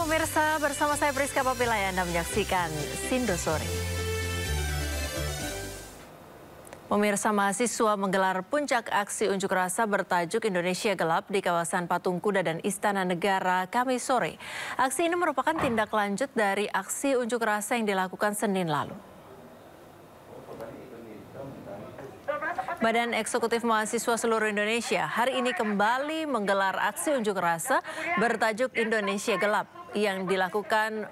pemirsa, bersama saya Priska Papilaya, Anda menyaksikan Sindo Sore. Pemirsa, mahasiswa menggelar puncak aksi unjuk rasa bertajuk Indonesia Gelap di kawasan Patung Kuda dan Istana Negara Kamis sore. Aksi ini merupakan tindak lanjut dari aksi unjuk rasa yang dilakukan Senin lalu. Badan Eksekutif Mahasiswa Seluruh Indonesia hari ini kembali menggelar aksi unjuk rasa bertajuk Indonesia Gelap yang dilakukan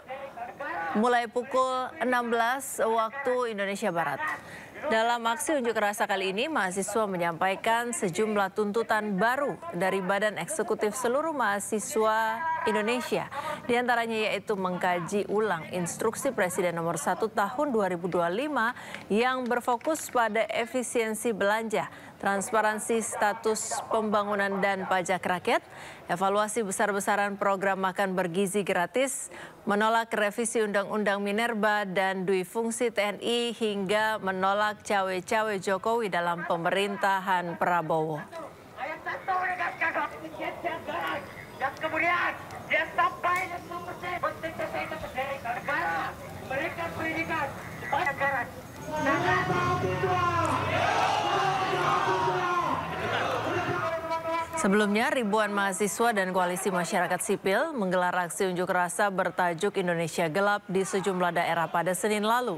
mulai pukul 16 waktu Indonesia Barat. Dalam aksi unjuk rasa kali ini, mahasiswa menyampaikan sejumlah tuntutan baru dari Badan Eksekutif Seluruh Mahasiswa Indonesia. Di antaranya yaitu mengkaji ulang Instruksi Presiden Nomor 1 Tahun 2025 yang berfokus pada efisiensi belanja, transparansi status pembangunan dan pajak rakyat, evaluasi besar-besaran program makan bergizi gratis, menolak revisi Undang-Undang Minerba dan Dui Fungsi TNI, hingga menolak cawe-cawe Jokowi dalam pemerintahan Prabowo. Dan kemudian dia sampai memberikan pendidikan kepada negara. Sebelumnya, ribuan mahasiswa dan koalisi masyarakat sipil menggelar aksi unjuk rasa bertajuk Indonesia Gelap di sejumlah daerah pada Senin lalu.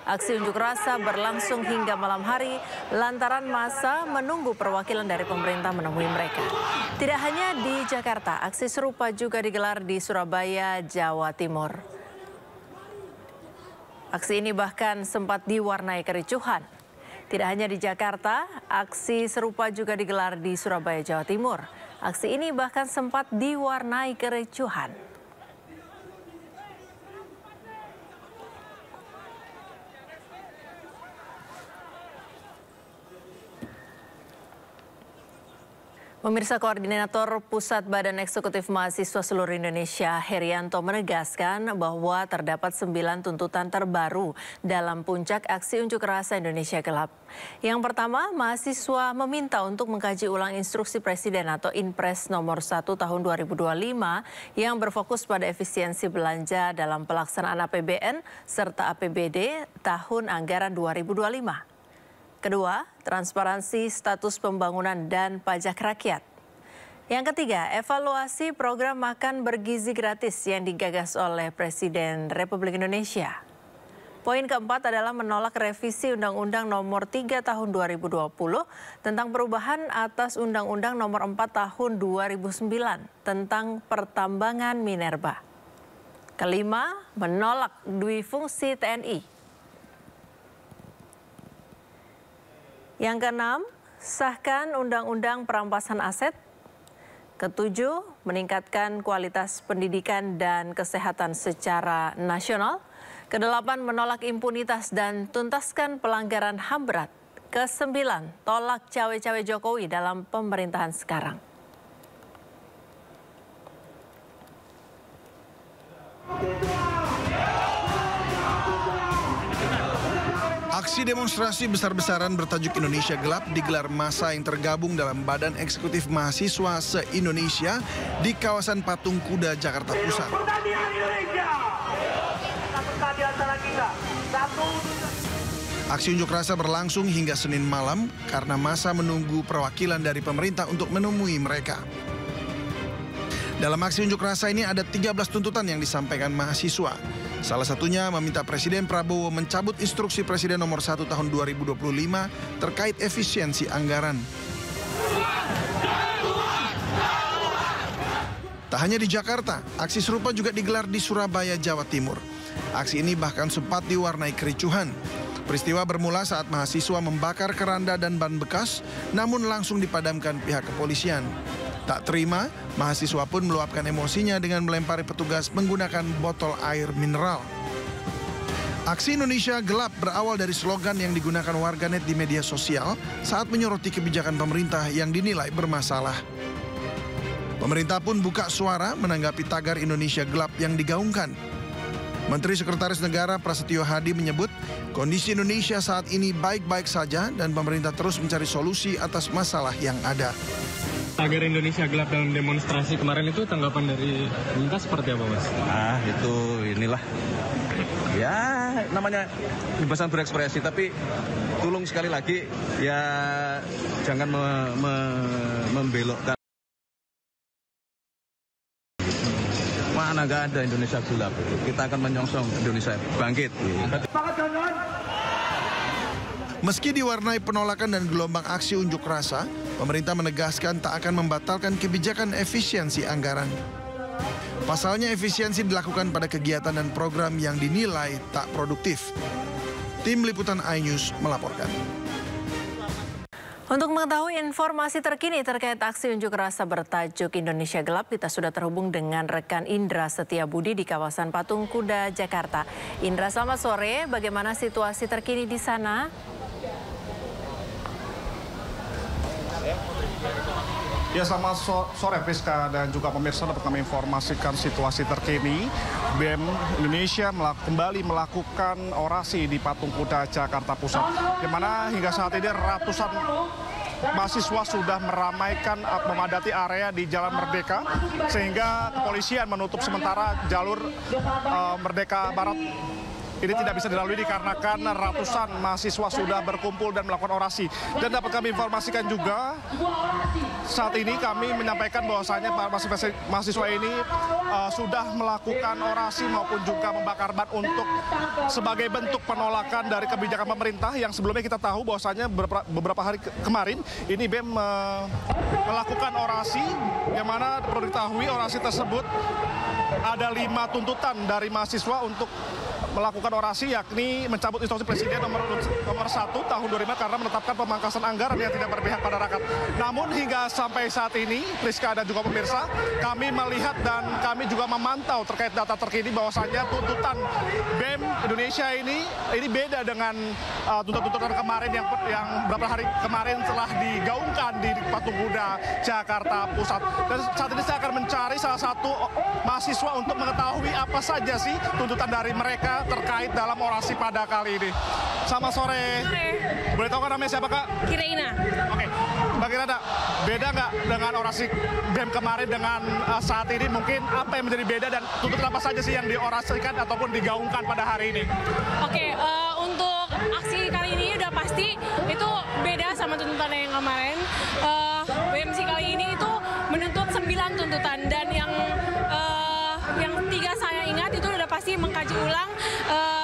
Aksi unjuk rasa berlangsung hingga malam hari lantaran massa menunggu perwakilan dari pemerintah menemui mereka. Tidak hanya di Jakarta, aksi serupa juga digelar di Surabaya, Jawa Timur. Aksi ini bahkan sempat diwarnai kericuhan. Tidak hanya di Jakarta, aksi serupa juga digelar di Surabaya, Jawa Timur. Aksi ini bahkan sempat diwarnai kericuhan. Pemirsa, Koordinator Pusat Badan Eksekutif Mahasiswa Seluruh Indonesia, Herianto, menegaskan bahwa terdapat 9 tuntutan terbaru dalam puncak aksi unjuk rasa Indonesia Gelap. Yang pertama, mahasiswa meminta untuk mengkaji ulang Instruksi Presiden atau Inpres Nomor 1 Tahun 2025 yang berfokus pada efisiensi belanja dalam pelaksanaan APBN serta APBD tahun anggaran 2025. Kedua, transparansi status pembangunan dan pajak rakyat. Yang ketiga, evaluasi program makan bergizi gratis yang digagas oleh Presiden Republik Indonesia. Poin keempat adalah menolak revisi Undang-Undang Nomor 3 Tahun 2020 tentang perubahan atas Undang-Undang Nomor 4 Tahun 2009 tentang pertambangan minerba. Kelima, menolak Dui Fungsi TNI. Yang keenam, sahkan Undang-Undang Perampasan Aset. Ketujuh, meningkatkan kualitas pendidikan dan kesehatan secara nasional. Kedelapan, menolak impunitas dan tuntaskan pelanggaran HAM berat. Kesembilan, tolak cawe-cawe Jokowi dalam pemerintahan sekarang. Aksi demonstrasi besar-besaran bertajuk Indonesia Gelap digelar massa yang tergabung dalam Badan Eksekutif Mahasiswa se-Indonesia di kawasan Patung Kuda, Jakarta Pusat. Aksi unjuk rasa berlangsung hingga Senin malam karena massa menunggu perwakilan dari pemerintah untuk menemui mereka. Dalam aksi unjuk rasa ini ada 13 tuntutan yang disampaikan mahasiswa. Salah satunya meminta Presiden Prabowo mencabut Instruksi Presiden Nomor 1 Tahun 2025 terkait efisiensi anggaran. Tak hanya di Jakarta, aksi serupa juga digelar di Surabaya, Jawa Timur. Aksi ini bahkan sempat diwarnai kericuhan. Peristiwa bermula saat mahasiswa membakar keranda dan ban bekas, namun langsung dipadamkan pihak kepolisian. Tak terima, mahasiswa pun meluapkan emosinya dengan melempari petugas menggunakan botol air mineral. Aksi Indonesia Gelap berawal dari slogan yang digunakan warganet di media sosial saat menyoroti kebijakan pemerintah yang dinilai bermasalah. Pemerintah pun buka suara menanggapi tagar Indonesia Gelap yang digaungkan. Menteri Sekretaris Negara Prasetyo Hadi menyebut kondisi Indonesia saat ini baik-baik saja dan pemerintah terus mencari solusi atas masalah yang ada. tagar Indonesia gelap dalam demonstrasi kemarin itu tanggapan dari pemerintah seperti apa, Mas? Itu inilah. Ya, namanya kebebasan berekspresi, tapi tolong sekali lagi ya jangan membelokkan. Mana nggak ada Indonesia gelap. Kita akan menyongsong Indonesia bangkit. Meski diwarnai penolakan dan gelombang aksi unjuk rasa, pemerintah menegaskan tak akan membatalkan kebijakan efisiensi anggaran. Pasalnya efisiensi dilakukan pada kegiatan dan program yang dinilai tak produktif. Tim Liputan iNews melaporkan. Untuk mengetahui informasi terkini terkait aksi unjuk rasa bertajuk Indonesia Gelap, kita sudah terhubung dengan rekan Indra Setiabudi di kawasan Patung Kuda, Jakarta. Indra, selamat sore. Bagaimana situasi terkini di sana? Ya, selamat sore Priska dan juga pemirsa, dapat kami informasikan situasi terkini. BEM Indonesia kembali melakukan orasi di Patung Kuda Jakarta Pusat, di mana hingga saat ini ratusan mahasiswa sudah meramaikan memadati area di Jalan Merdeka, sehingga kepolisian menutup sementara jalur Merdeka Barat. Ini tidak bisa dilalui dikarenakan ratusan mahasiswa sudah berkumpul dan melakukan orasi. Dan dapat kami informasikan juga, saat ini kami menyampaikan bahwasanya mahasiswa ini sudah melakukan orasi maupun juga membakar ban untuk sebagai bentuk penolakan dari kebijakan pemerintah yang sebelumnya kita tahu bahwasanya beberapa hari kemarin ini BEM melakukan orasi, yang mana perlu diketahui orasi tersebut ada 5 tuntutan dari mahasiswa untuk melakukan orasi, yakni mencabut instruksi Presiden nomor 1 tahun 2005 karena menetapkan pemangkasan anggaran yang tidak berpihak pada rakyat. Namun hingga sampai saat ini, Priska dan juga pemirsa, kami melihat dan kami juga memantau terkait data terkini bahwasannya tuntutan BEM Indonesia ini beda dengan tuntutan kemarin yang beberapa hari kemarin telah digaungkan di Patung Kuda Jakarta Pusat. Dan saat ini saya akan mencari salah satu mahasiswa untuk mengetahui apa saja sih tuntutan dari mereka terkait dalam orasi pada kali ini. Selamat sore. Boleh tahu kan namanya siapa, Kak? Kiraina. Oke. Bagaimana, beda nggak dengan orasi BEM kemarin dengan saat ini? Mungkin apa yang menjadi beda dan tuntutan apa saja sih yang diorasikan ataupun digaungkan pada hari ini? Oke, untuk aksi kali ini udah pasti itu beda sama tuntutan yang kemarin. BMC kali ini itu menuntut 9 tuntutan, dan yang 3 saya ingat itu udah pasti mengkaji ulang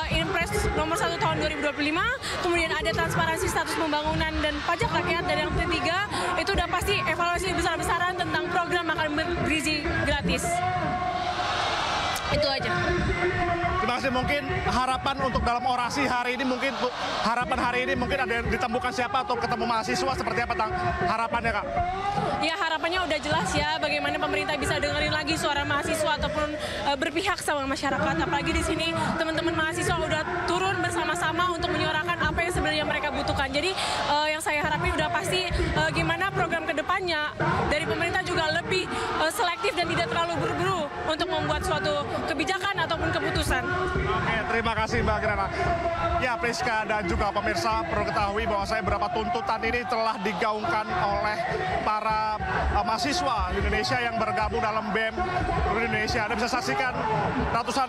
Impres nomor 1 tahun 2025, kemudian ada transparansi status pembangunan dan pajak rakyat, dan yang ketiga itu udah pasti evaluasi besar-besaran tentang program makan bergizi gratis. Itu aja. Terima kasih. Mungkin harapan untuk dalam orasi hari ini, harapan hari ini mungkin ada yang ditemukan siapa atau ketemu mahasiswa seperti apa harapannya, Kak? Ya, harapannya udah jelas ya, bagaimana pemerintah bisa dengerin lagi suara mahasiswa ataupun berpihak sama masyarakat. Apalagi di sini teman-teman mahasiswa udah turun bersama-sama untuk menyuarakan apa yang sebenarnya mereka butuhkan. Jadi yang saya harapin udah pasti gimana program kedepannya dari pemerintah juga lebih selektif dan tidak terlalu buru-buru untuk membuat suatu kebijakan ataupun keputusan. Oke, terima kasih Mbak Kirana. Ya, Priska dan juga pemirsa, perlu ketahui bahwa beberapa tuntutan ini telah digaungkan oleh para mahasiswa Indonesia yang bergabung dalam BEM Indonesia. Anda bisa saksikan ratusan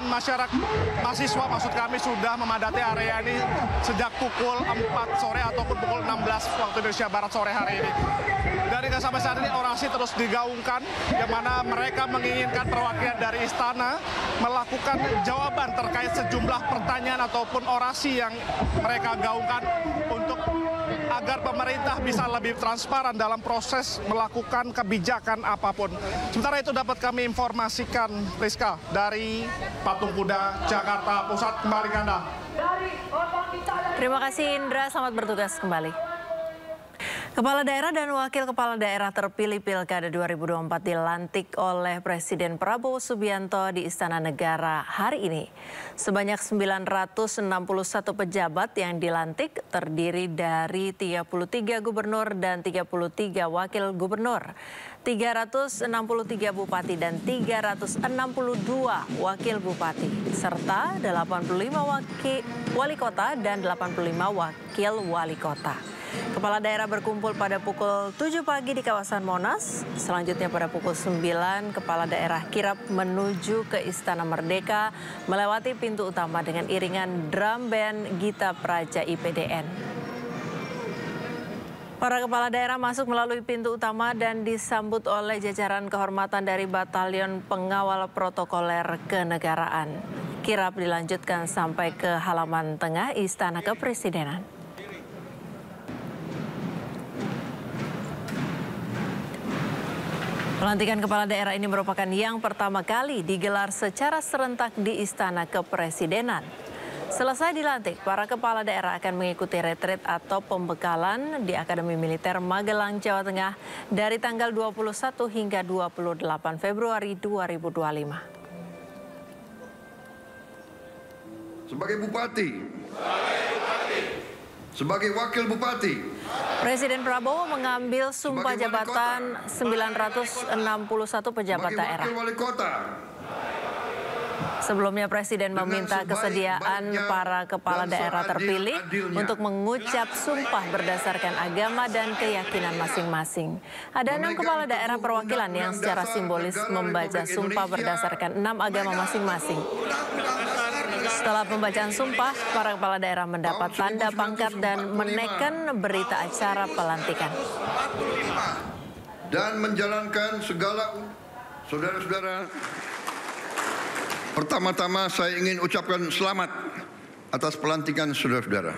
mahasiswa maksud kami sudah memadati area ini sejak pukul 4 sore ataupun pukul 16 waktu Indonesia Barat sore hari ini. Dari sampai saat ini orasi terus digaungkan, yang mana mereka menginginkan perwakilan dari istana melakukan jawaban terkait sejumlah pertanyaan ataupun orasi yang mereka gaungkan untuk agar pemerintah bisa lebih transparan dalam proses melakukan kebijakan apapun. Sementara itu dapat kami informasikan, Rizka, dari Patung Kuda Jakarta Pusat, kembali ke Anda. Terima kasih Indra, selamat bertugas kembali. Kepala daerah dan wakil kepala daerah terpilih Pilkada 2024 dilantik oleh Presiden Prabowo Subianto di Istana Negara hari ini. Sebanyak 961 pejabat yang dilantik terdiri dari 33 gubernur dan 33 wakil gubernur, 363 bupati dan 362 wakil bupati, serta 85 wali kota dan 85 wakil wali kota. Kepala daerah berkumpul pada pukul 7 pagi di kawasan Monas. Selanjutnya pada pukul 9, kepala daerah kirap menuju ke Istana Merdeka melewati pintu utama dengan iringan drum band Gita Praja IPDN. Para kepala daerah masuk melalui pintu utama dan disambut oleh jajaran kehormatan dari Batalion Pengawal Protokoler Kenegaraan. Kirap dilanjutkan sampai ke halaman tengah Istana Kepresidenan. Pelantikan kepala daerah ini merupakan yang pertama kali digelar secara serentak di Istana Kepresidenan. Selesai dilantik, para kepala daerah akan mengikuti retreat atau pembekalan di Akademi Militer Magelang, Jawa Tengah dari tanggal 21 hingga 28 Februari 2025. Sebagai Bupati, sebagai Wakil Bupati, Presiden Prabowo mengambil sumpah jabatan 961 pejabat daerah. Wakil Wali Kota. Sebelumnya Presiden meminta kesediaan para kepala daerah terpilih untuk mengucap sumpah berdasarkan agama dan keyakinan masing-masing. Ada 6 kepala daerah perwakilan yang secara simbolis membaca sumpah berdasarkan 6 agama masing-masing. Setelah pembacaan sumpah, para kepala daerah mendapat tanda pangkat dan menekan berita acara pelantikan. Dan menjalankan segala saudara-saudara. Pertama-tama saya ingin ucapkan selamat atas pelantikan saudara-saudara.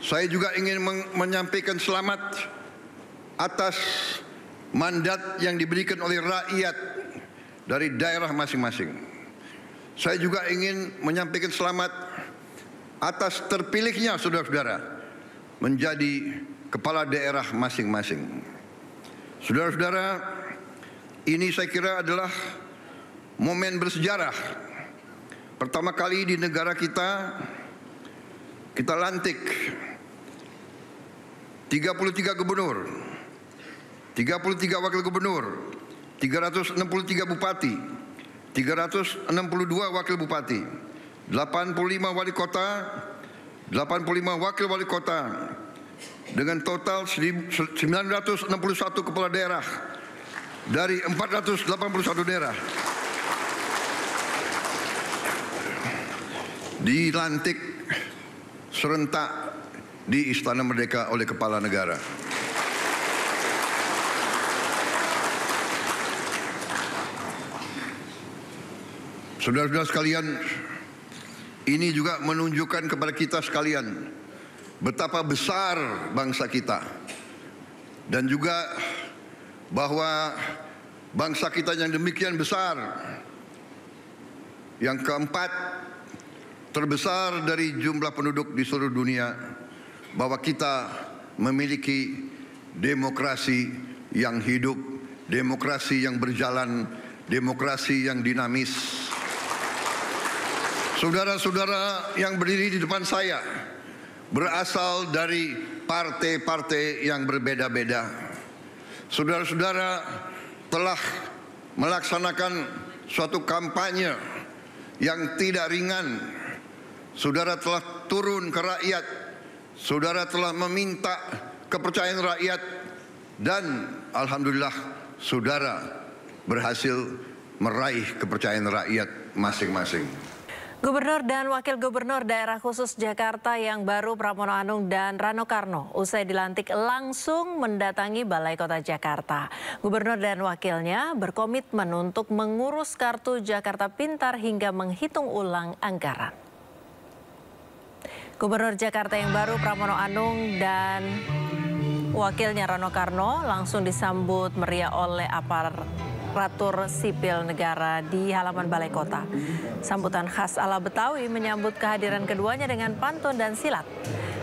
Saya juga ingin menyampaikan selamat atas mandat yang diberikan oleh rakyat dari daerah masing-masing. Saya juga ingin menyampaikan selamat atas terpilihnya saudara-saudara menjadi kepala daerah masing-masing. Saudara-saudara, ini saya kira adalah momen bersejarah. Pertama kali di negara kita lantik 33 gubernur, 33 wakil gubernur, 363 bupati, 362 wakil bupati, 85 wali kota, 85 wakil wali kota, dengan total 961 kepala daerah dari 481 daerah. Dilantik serentak di Istana Merdeka oleh Kepala Negara. Saudara-saudara sekalian, ini juga menunjukkan kepada kita sekalian betapa besar bangsa kita, dan juga bahwa bangsa kita yang demikian besar, yang keempat terbesar dari jumlah penduduk di seluruh dunia, bahwa kita memiliki demokrasi yang hidup, demokrasi yang berjalan, demokrasi yang dinamis. Saudara-saudara yang berdiri di depan saya berasal dari partai-partai yang berbeda-beda. Saudara-saudara telah melaksanakan suatu kampanye yang tidak ringan. Saudara telah turun ke rakyat, saudara telah meminta kepercayaan rakyat, dan alhamdulillah saudara berhasil meraih kepercayaan rakyat masing-masing. Gubernur dan Wakil Gubernur Daerah Khusus Jakarta yang baru Pramono Anung dan Rano Karno usai dilantik langsung mendatangi Balai Kota Jakarta. Gubernur dan wakilnya berkomitmen untuk mengurus kartu Jakarta Pintar hingga menghitung ulang anggaran. Gubernur Jakarta yang baru Pramono Anung dan wakilnya Rano Karno langsung disambut meriah oleh aparatur sipil negara di halaman Balai Kota. Sambutan khas ala Betawi menyambut kehadiran keduanya dengan pantun dan silat.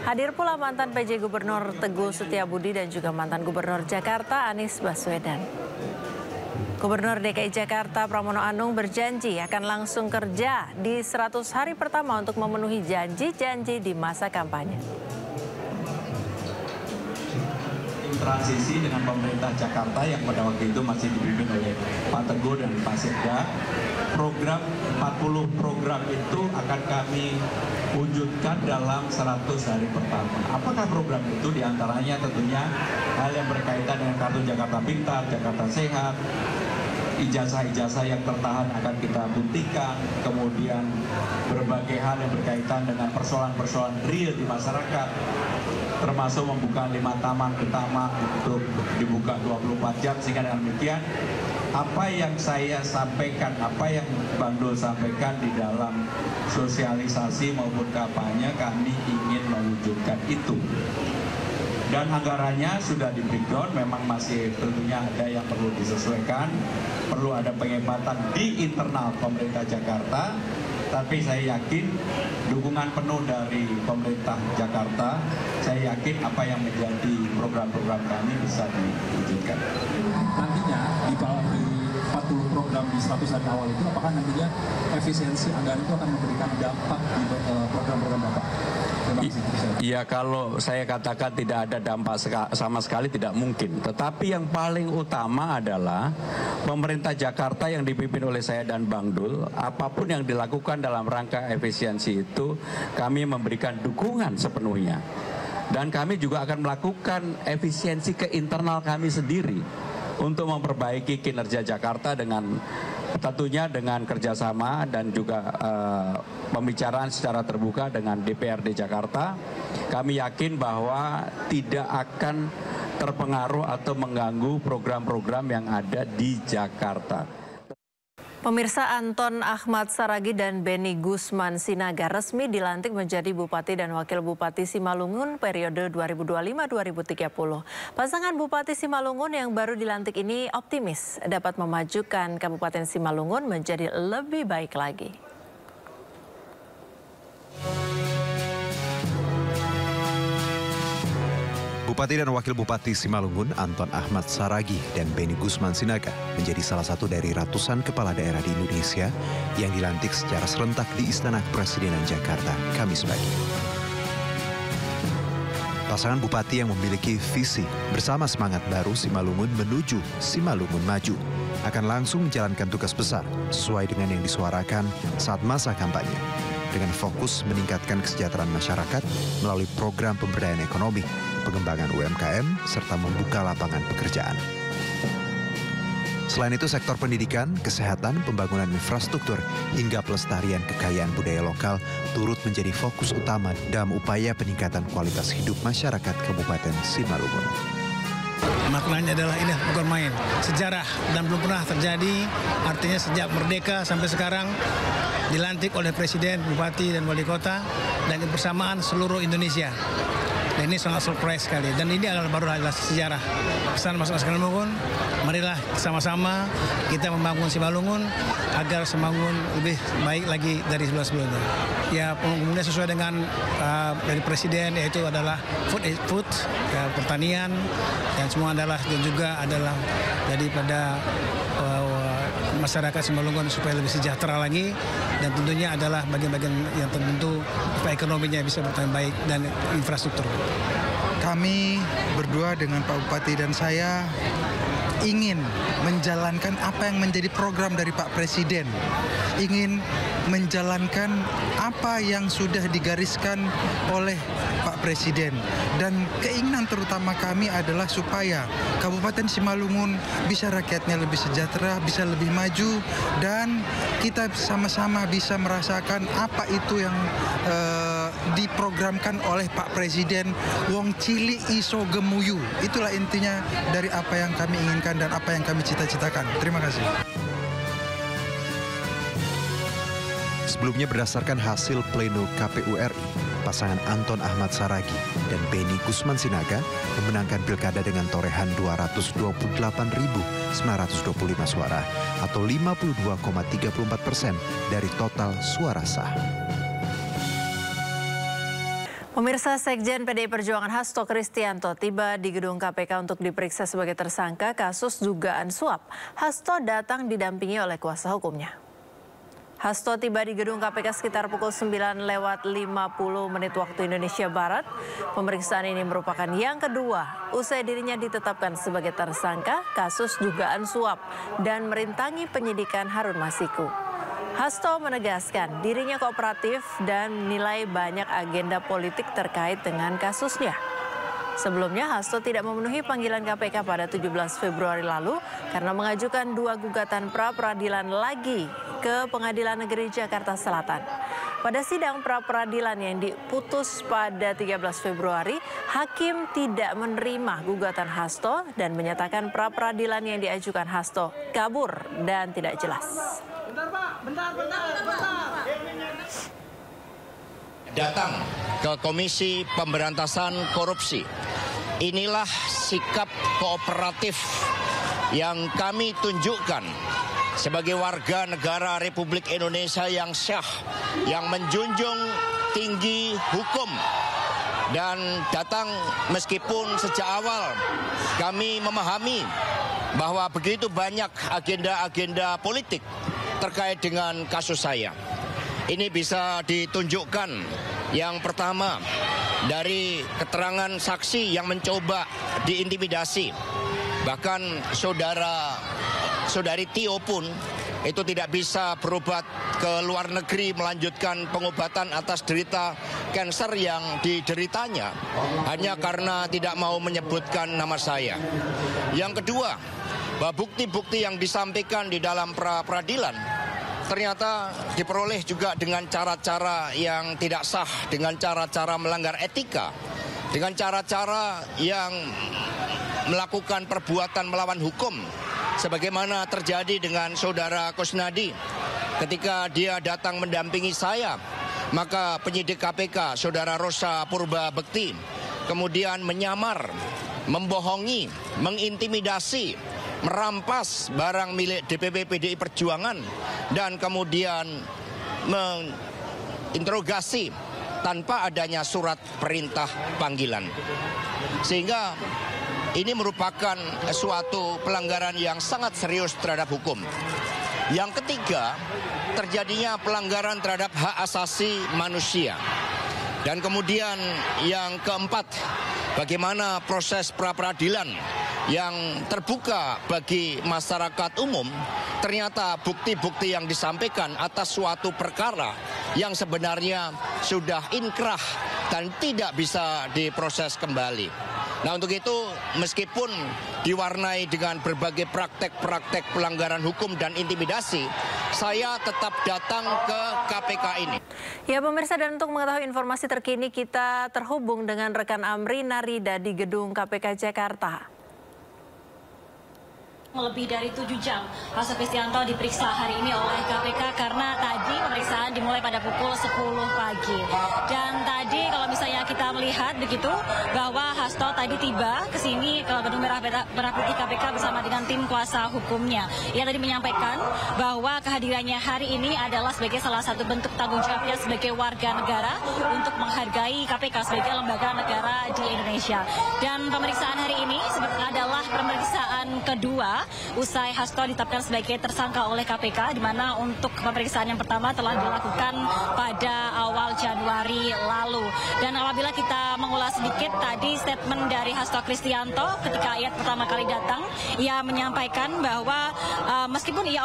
Hadir pula mantan PJ Gubernur Teguh Setiabudi dan juga mantan Gubernur Jakarta Anies Baswedan. Gubernur DKI Jakarta Pramono Anung berjanji akan langsung kerja di 100 hari pertama untuk memenuhi janji-janji di masa kampanye. transisi dengan pemerintah Jakarta yang pada waktu itu masih dipimpin oleh Pak Teguh dan Pak Sekda. Program 40 program itu akan kami wujudkan dalam 100 hari pertama. Apakah program itu? Diantaranya tentunya hal yang berkaitan dengan Kartu Jakarta Pintar, Jakarta Sehat, ijazah-ijazah yang tertahan akan kita buktikan, kemudian berbagai hal yang berkaitan dengan persoalan-persoalan real di masyarakat, termasuk membuka 5 taman utama untuk dibuka 24 jam, sehingga dengan demikian apa yang saya sampaikan, apa yang Bang Dul sampaikan di dalam sosialisasi maupun kampanye, kami ingin mewujudkan itu. Dan anggarannya sudah di breakdown, memang masih tentunya ada yang perlu disesuaikan, perlu ada penghematan di internal pemerintah Jakarta, tapi saya yakin dukungan penuh dari pemerintah Jakarta, saya yakin apa yang menjadi program-program kami bisa diwujudkan. Nantinya di 40 program di 100 hari awal itu, apakah nantinya efisiensi anggaran itu akan memberikan dampak di program-program Bapak? Iya, kalau saya katakan tidak ada dampak sama sekali tidak mungkin. Tetapi yang paling utama adalah pemerintah Jakarta yang dipimpin oleh saya dan Bang Dul, apapun yang dilakukan dalam rangka efisiensi itu kami memberikan dukungan sepenuhnya. Dan kami juga akan melakukan efisiensi ke internal kami sendiri untuk memperbaiki kinerja Jakarta dengan tentunya dengan kerjasama dan juga pembicaraan secara terbuka dengan DPRD Jakarta. Kami yakin bahwa tidak akan terpengaruh atau mengganggu program-program yang ada di Jakarta. Pemirsa, Anton Ahmad Saragi dan Beni Gusman Sinaga resmi dilantik menjadi Bupati dan Wakil Bupati Simalungun periode 2025-2030. Pasangan Bupati Simalungun yang baru dilantik ini optimis dapat memajukan Kabupaten Simalungun menjadi lebih baik lagi. Bupati dan Wakil Bupati Simalungun Anton Ahmad Saragi dan Beni Gusman Sinaga menjadi salah satu dari ratusan kepala daerah di Indonesia yang dilantik secara serentak di Istana Kepresidenan Jakarta Kamis pagi. Pasangan bupati yang memiliki visi bersama semangat baru Simalungun menuju Simalungun maju akan langsung menjalankan tugas besar sesuai dengan yang disuarakan saat masa kampanye, dengan fokus meningkatkan kesejahteraan masyarakat melalui program pemberdayaan ekonomi, pengembangan UMKM, serta membuka lapangan pekerjaan. Selain itu, sektor pendidikan, kesehatan, pembangunan infrastruktur, hingga pelestarian kekayaan budaya lokal turut menjadi fokus utama dalam upaya peningkatan kualitas hidup masyarakat Kabupaten Simalungun. Maknanya adalah ini bukan main, sejarah dan belum pernah terjadi, artinya sejak merdeka sampai sekarang dilantik oleh Presiden, Bupati, dan Wali Kota, dan bersamaan seluruh Indonesia. Dan ini sangat surprise sekali. Dan ini baru adalah sejarah. Pesan masyarakat Simalungun, marilah sama-sama kita membangun Simalungun agar Simalungun lebih baik lagi dari sebelum-sebelumnya. Ya, kemudian sesuai dengan dari Presiden, yaitu adalah food, pertanian, dan semua adalah dan juga adalah daripada masyarakat Simalungun supaya lebih sejahtera lagi, dan tentunya adalah bagian-bagian yang tertentu supaya ekonominya bisa bertahan baik dan infrastruktur. Kami berdua dengan Pak Bupati dan saya ingin menjalankan apa yang menjadi program dari Pak Presiden, ingin menjalankan apa yang sudah digariskan oleh Pak Presiden, dan keinginan terutama kami adalah supaya Kabupaten Simalungun bisa rakyatnya lebih sejahtera, bisa lebih maju, dan kita sama-sama bisa merasakan apa itu yang diprogramkan oleh Pak Presiden, wong cili iso gemuyu. Itulah intinya dari apa yang kami inginkan dan apa yang kami cita-citakan. Terima kasih. Sebelumnya berdasarkan hasil pleno KPU RI, pasangan Anton Ahmad Saragi dan Beni Gusman Sinaga memenangkan pilkada dengan torehan 228.925 suara atau 52,34% dari total suara sah. Pemirsa, Sekjen PDI Perjuangan Hasto Kristianto tiba di gedung KPK untuk diperiksa sebagai tersangka kasus dugaan suap. Hasto datang didampingi oleh kuasa hukumnya. Hasto tiba di gedung KPK sekitar pukul 9:50 waktu Indonesia Barat. Pemeriksaan ini merupakan yang kedua usai dirinya ditetapkan sebagai tersangka kasus dugaan suap dan merintangi penyidikan Harun Masiku. Hasto menegaskan dirinya kooperatif dan menilai banyak agenda politik terkait dengan kasusnya. Sebelumnya, Hasto tidak memenuhi panggilan KPK pada 17 Februari lalu karena mengajukan 2 gugatan pra-peradilan lagi ke Pengadilan Negeri Jakarta Selatan. Pada sidang pra-peradilan yang diputus pada 13 Februari, hakim tidak menerima gugatan Hasto dan menyatakan pra-peradilan yang diajukan Hasto kabur dan tidak jelas. Bentar, Pak. Bentar. Datang ke Komisi Pemberantasan Korupsi. Inilah sikap kooperatif yang kami tunjukkan sebagai warga negara Republik Indonesia yang syah, yang menjunjung tinggi hukum. Dan datang meskipun sejak awal kami memahami bahwa begitu banyak agenda-agenda politik terkait dengan kasus saya. Ini bisa ditunjukkan yang pertama dari keterangan saksi yang mencoba diintimidasi. Bahkan saudari Tio pun itu tidak bisa berobat ke luar negeri melanjutkan pengobatan atas derita kanker yang dideritanya hanya karena tidak mau menyebutkan nama saya. Yang kedua, bahwa bukti-bukti yang disampaikan di dalam pra-peradilan ternyata diperoleh juga dengan cara-cara yang tidak sah, dengan cara-cara melanggar etika, dengan cara-cara yang melakukan perbuatan melawan hukum, sebagaimana terjadi dengan saudara Kusnadi. Ketika dia datang mendampingi saya, maka penyidik KPK, saudara Rosa Purba Bekti, kemudian menyamar, membohongi, mengintimidasi, merampas barang milik DPP PDI Perjuangan dan kemudian menginterogasi tanpa adanya surat perintah panggilan. Sehingga ini merupakan suatu pelanggaran yang sangat serius terhadap hukum. Yang ketiga, terjadinya pelanggaran terhadap hak asasi manusia. Dan kemudian yang keempat, bagaimana proses pra-peradilan yang terbuka bagi masyarakat umum, ternyata bukti-bukti yang disampaikan atas suatu perkara yang sebenarnya sudah inkrah dan tidak bisa diproses kembali. Nah, untuk itu meskipun diwarnai dengan berbagai praktek-praktek pelanggaran hukum dan intimidasi, saya tetap datang ke KPK ini. Ya pemirsa, dan untuk mengetahui informasi terkini kita terhubung dengan rekan Amrina Rida di gedung KPK Jakarta. Lebih dari 7 jam Hasto Kristianto diperiksa hari ini oleh KPK karena tadi pemeriksaan dimulai pada pukul 10 pagi. Dan tadi kalau misalnya kita melihat begitu bahwa Hasto tadi tiba ke sini ke Gedung Merah Putih KPK bersama dengan tim kuasa hukumnya. Ia tadi menyampaikan bahwa kehadirannya hari ini adalah sebagai salah satu bentuk tanggung jawabnya sebagai warga negara untuk menghargai KPK sebagai lembaga negara di Indonesia. Dan pemeriksaan hari ini adalah pemeriksaan kedua usai Hasto ditetapkan sebagai tersangka oleh KPK, di mana untuk pemeriksaan yang pertama telah dilakukan pada awal Januari lalu. Dan apabila kita mengulas sedikit tadi statement dari Hasto Kristianto ketika ia pertama kali datang, ia menyampaikan bahwa meskipun ia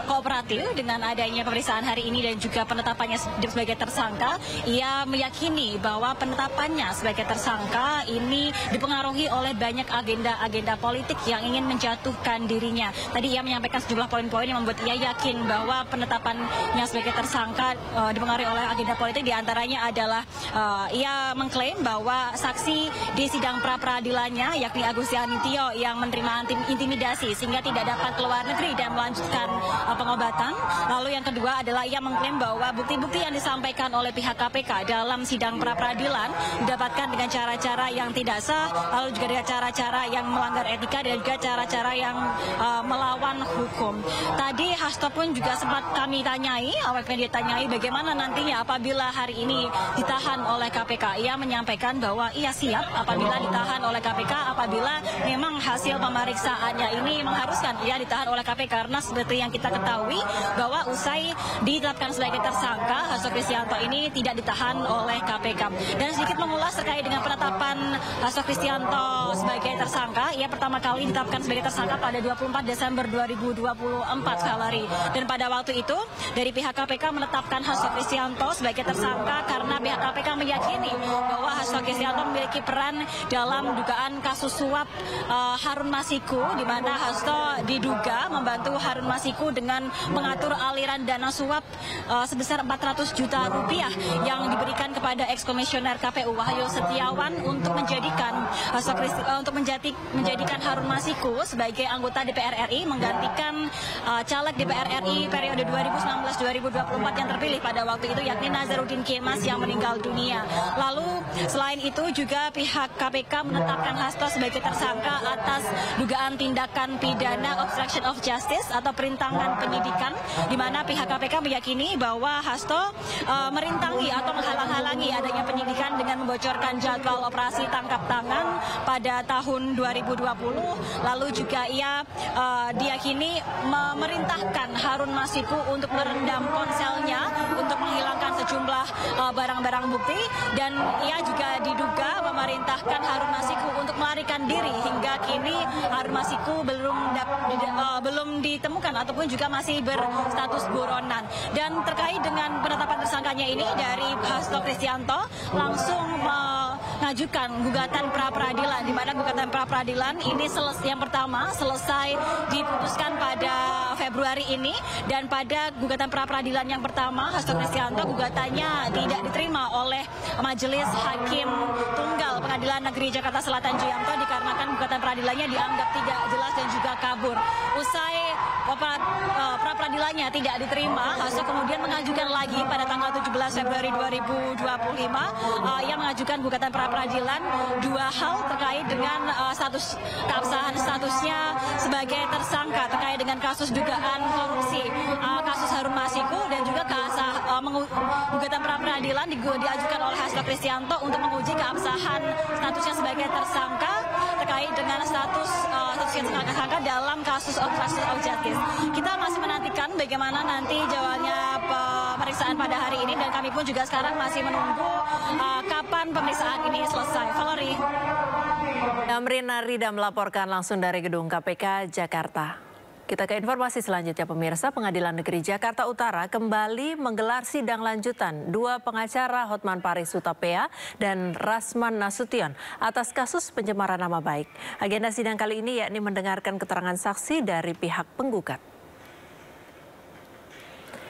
kooperatif dengan adanya pemeriksaan hari ini dan juga penetapannya sebagai tersangka, ia meyakini bahwa penetapannya sebagai tersangka ini dipengaruhi oleh banyak agenda-agenda politik yang ingin menjatuhkan dirinya. Tadi ia menyampaikan sejumlah poin-poin yang membuat ia yakin bahwa penetapannya sebagai tersangka dipengaruhi oleh agenda politik. Di antaranya adalah ia mengklaim bahwa saksi di sidang pra-peradilannya yakni Agus Yanitio yang menerima intimidasi sehingga tidak dapat keluar negeri dan melanjutkan pengobatan. Lalu yang kedua adalah ia mengklaim bahwa bukti-bukti yang disampaikan oleh pihak KPK dalam sidang pra-peradilan didapatkan dengan cara-cara yang tidak sah, lalu juga dengan cara-cara yang melanggar etika dan juga cara-cara yang melawan melawan hukum. Tadi Hasto pun juga sempat kami tanyai, awak media tanyai bagaimana nantinya apabila hari ini ditahan oleh KPK. Ia menyampaikan bahwa ia siap apabila ditahan oleh KPK, apabila memang hasil pemeriksaannya ini mengharuskan ia ditahan oleh KPK, karena seperti yang kita ketahui bahwa usai ditetapkan sebagai tersangka, Hasto Kristianto ini tidak ditahan oleh KPK. Dan sedikit mengulas terkait dengan penetapan Hasto Kristianto sebagai tersangka, ia pertama kali ditetapkan sebagai tersangka pada 24 Desember 2024 Valerie. Dan pada waktu itu dari pihak KPK menetapkan Hasto Kristianto sebagai tersangka karena pihak KPK meyakini bahwa Hasto Kristianto memiliki peran dalam dugaan kasus suap Harun Masiku, di mana Hasto diduga membantu Harun Masiku dengan mengatur aliran dana suap sebesar 400 juta rupiah yang diberikan kepada ekskomisioner KPU Wahyu Setiawan untuk menjadikan menjadikan Harun Masiku sebagai anggota DPR RI, menggantikan caleg DPR RI periode 2019-2024 yang terpilih pada waktu itu, yakni Nazarudin Kemas yang meninggal dunia. Lalu selain itu juga pihak KPK menetapkan Hasto sebagai tersangka atas dugaan tindakan pidana obstruction of justice atau perintangan penyidikan, di mana pihak KPK meyakini bahwa Hasto merintangi atau menghalang-halangi adanya penyidikan dengan membocorkan jadwal operasi tangkap tangan pada tahun 2020. Lalu juga ia diyakini memerintahkan Harun Masiku untuk merendam ponselnya untuk menghilangkan sejumlah barang-barang bukti, dan ia juga diduga memerintahkan Harun Masiku untuk melarikan diri. Hingga kini Harun Masiku belum ditemukan ataupun juga masih berstatus buronan. Dan terkait dengan penetapan tersangkanya ini, dari Hasto Kristianto langsung mengajukan gugatan pra peradilan, di mana gugatan pra peradilan ini yang pertama selesai diputuskan pada Februari ini, dan pada gugatan pra peradilan yang pertama Hasto Kristianto gugatannya tidak diterima oleh Majelis Hakim Tunggal Pengadilan Negeri Jakarta Selatan Juyanto dikarenakan gugatan peradilannya dianggap tidak jelas dan juga kabur. Usai pra peradilannya tidak diterima, Hasto kemudian mengajukan lagi pada tanggal 17 Februari 2025 ia mengajukan gugatan pra peradilan dua hal terkait dengan keabsahan statusnya sebagai tersangka terkait dengan kasus dugaan korupsi kasus Harun Masiku, dan juga gugatan pra peradilan diajukan oleh Hasto Kristianto untuk menguji keabsahan statusnya sebagai tersangka terkait dengan statusnya sebagai tersangka dalam kasus obstruction of justice. Kita masih menantikan bagaimana nanti jawabannya pemeriksaan pada hari ini, dan kami pun juga sekarang masih menunggu kapan pemeriksaan ini selesai. Valerie. Damrina Rida melaporkan langsung dari Gedung KPK Jakarta. Kita ke informasi selanjutnya, pemirsa. Pengadilan Negeri Jakarta Utara kembali menggelar sidang lanjutan dua pengacara Hotman Paris Hutapea dan Rasman Nasution atas kasus pencemaran nama baik. Agenda sidang kali ini yakni mendengarkan keterangan saksi dari pihak penggugat.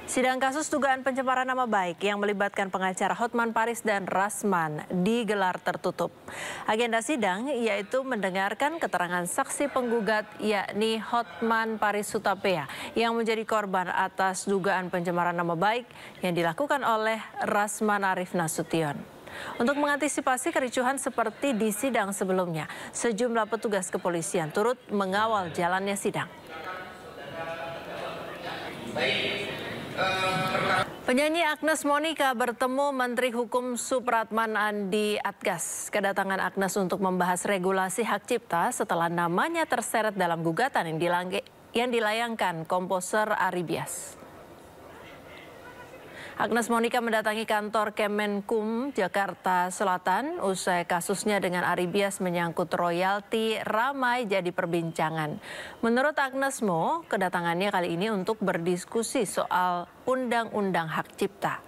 Sidang kasus dugaan pencemaran nama baik yang melibatkan pengacara Hotman Paris dan Rasman digelar tertutup. Agenda sidang yaitu mendengarkan keterangan saksi penggugat yakni Hotman Paris Hutapea yang menjadi korban atas dugaan pencemaran nama baik yang dilakukan oleh Rasman Arif Nasution. Untuk mengantisipasi kericuhan seperti di sidang sebelumnya, sejumlah petugas kepolisian turut mengawal jalannya sidang. Penyanyi Agnes Monica bertemu Menteri Hukum Supratman Andi Atgas. Kedatangan Agnes untuk membahas regulasi hak cipta setelah namanya terseret dalam gugatan yang dilayangkan komposer Ari Bias. Agnes Monica mendatangi kantor Kemenkum Jakarta Selatan usai kasusnya dengan Ari Bias menyangkut royalti ramai jadi perbincangan. Menurut Agnes Mo, kedatangannya kali ini untuk berdiskusi soal Undang-Undang Hak Cipta.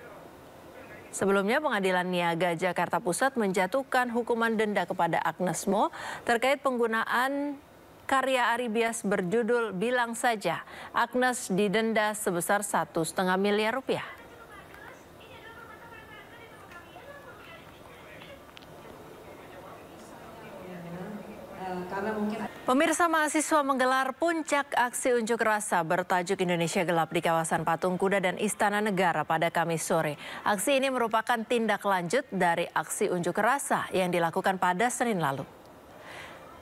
Sebelumnya Pengadilan Niaga Jakarta Pusat menjatuhkan hukuman denda kepada Agnes Mo terkait penggunaan karya Ari Bias berjudul Bilang Saja. Agnes didenda sebesar 1,5 miliar rupiah. Pemirsa, mahasiswa menggelar puncak aksi unjuk rasa bertajuk Indonesia Gelap di kawasan Patung Kuda dan Istana Negara pada Kamis sore. Aksi ini merupakan tindak lanjut dari aksi unjuk rasa yang dilakukan pada Senin lalu.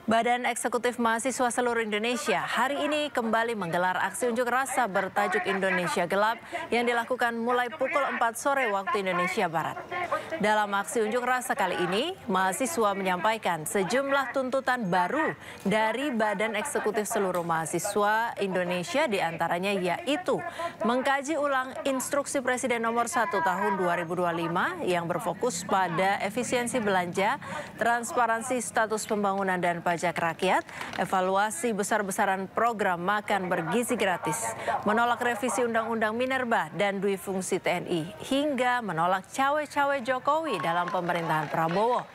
Badan Eksekutif Mahasiswa seluruh Indonesia hari ini kembali menggelar aksi unjuk rasa bertajuk Indonesia Gelap yang dilakukan mulai pukul 4 sore waktu Indonesia Barat. Dalam aksi unjuk rasa kali ini, mahasiswa menyampaikan sejumlah tuntutan baru dari Badan Eksekutif seluruh mahasiswa Indonesia, diantaranya yaitu mengkaji ulang Instruksi Presiden Nomor 1 Tahun 2025 yang berfokus pada efisiensi belanja, transparansi status pembangunan dan pajak rakyat, evaluasi besar-besaran program makan bergizi gratis, menolak revisi Undang-Undang Minerba dan Dui Fungsi TNI, hingga menolak cawe-cawe Jokowi dalam pemerintahan Prabowo.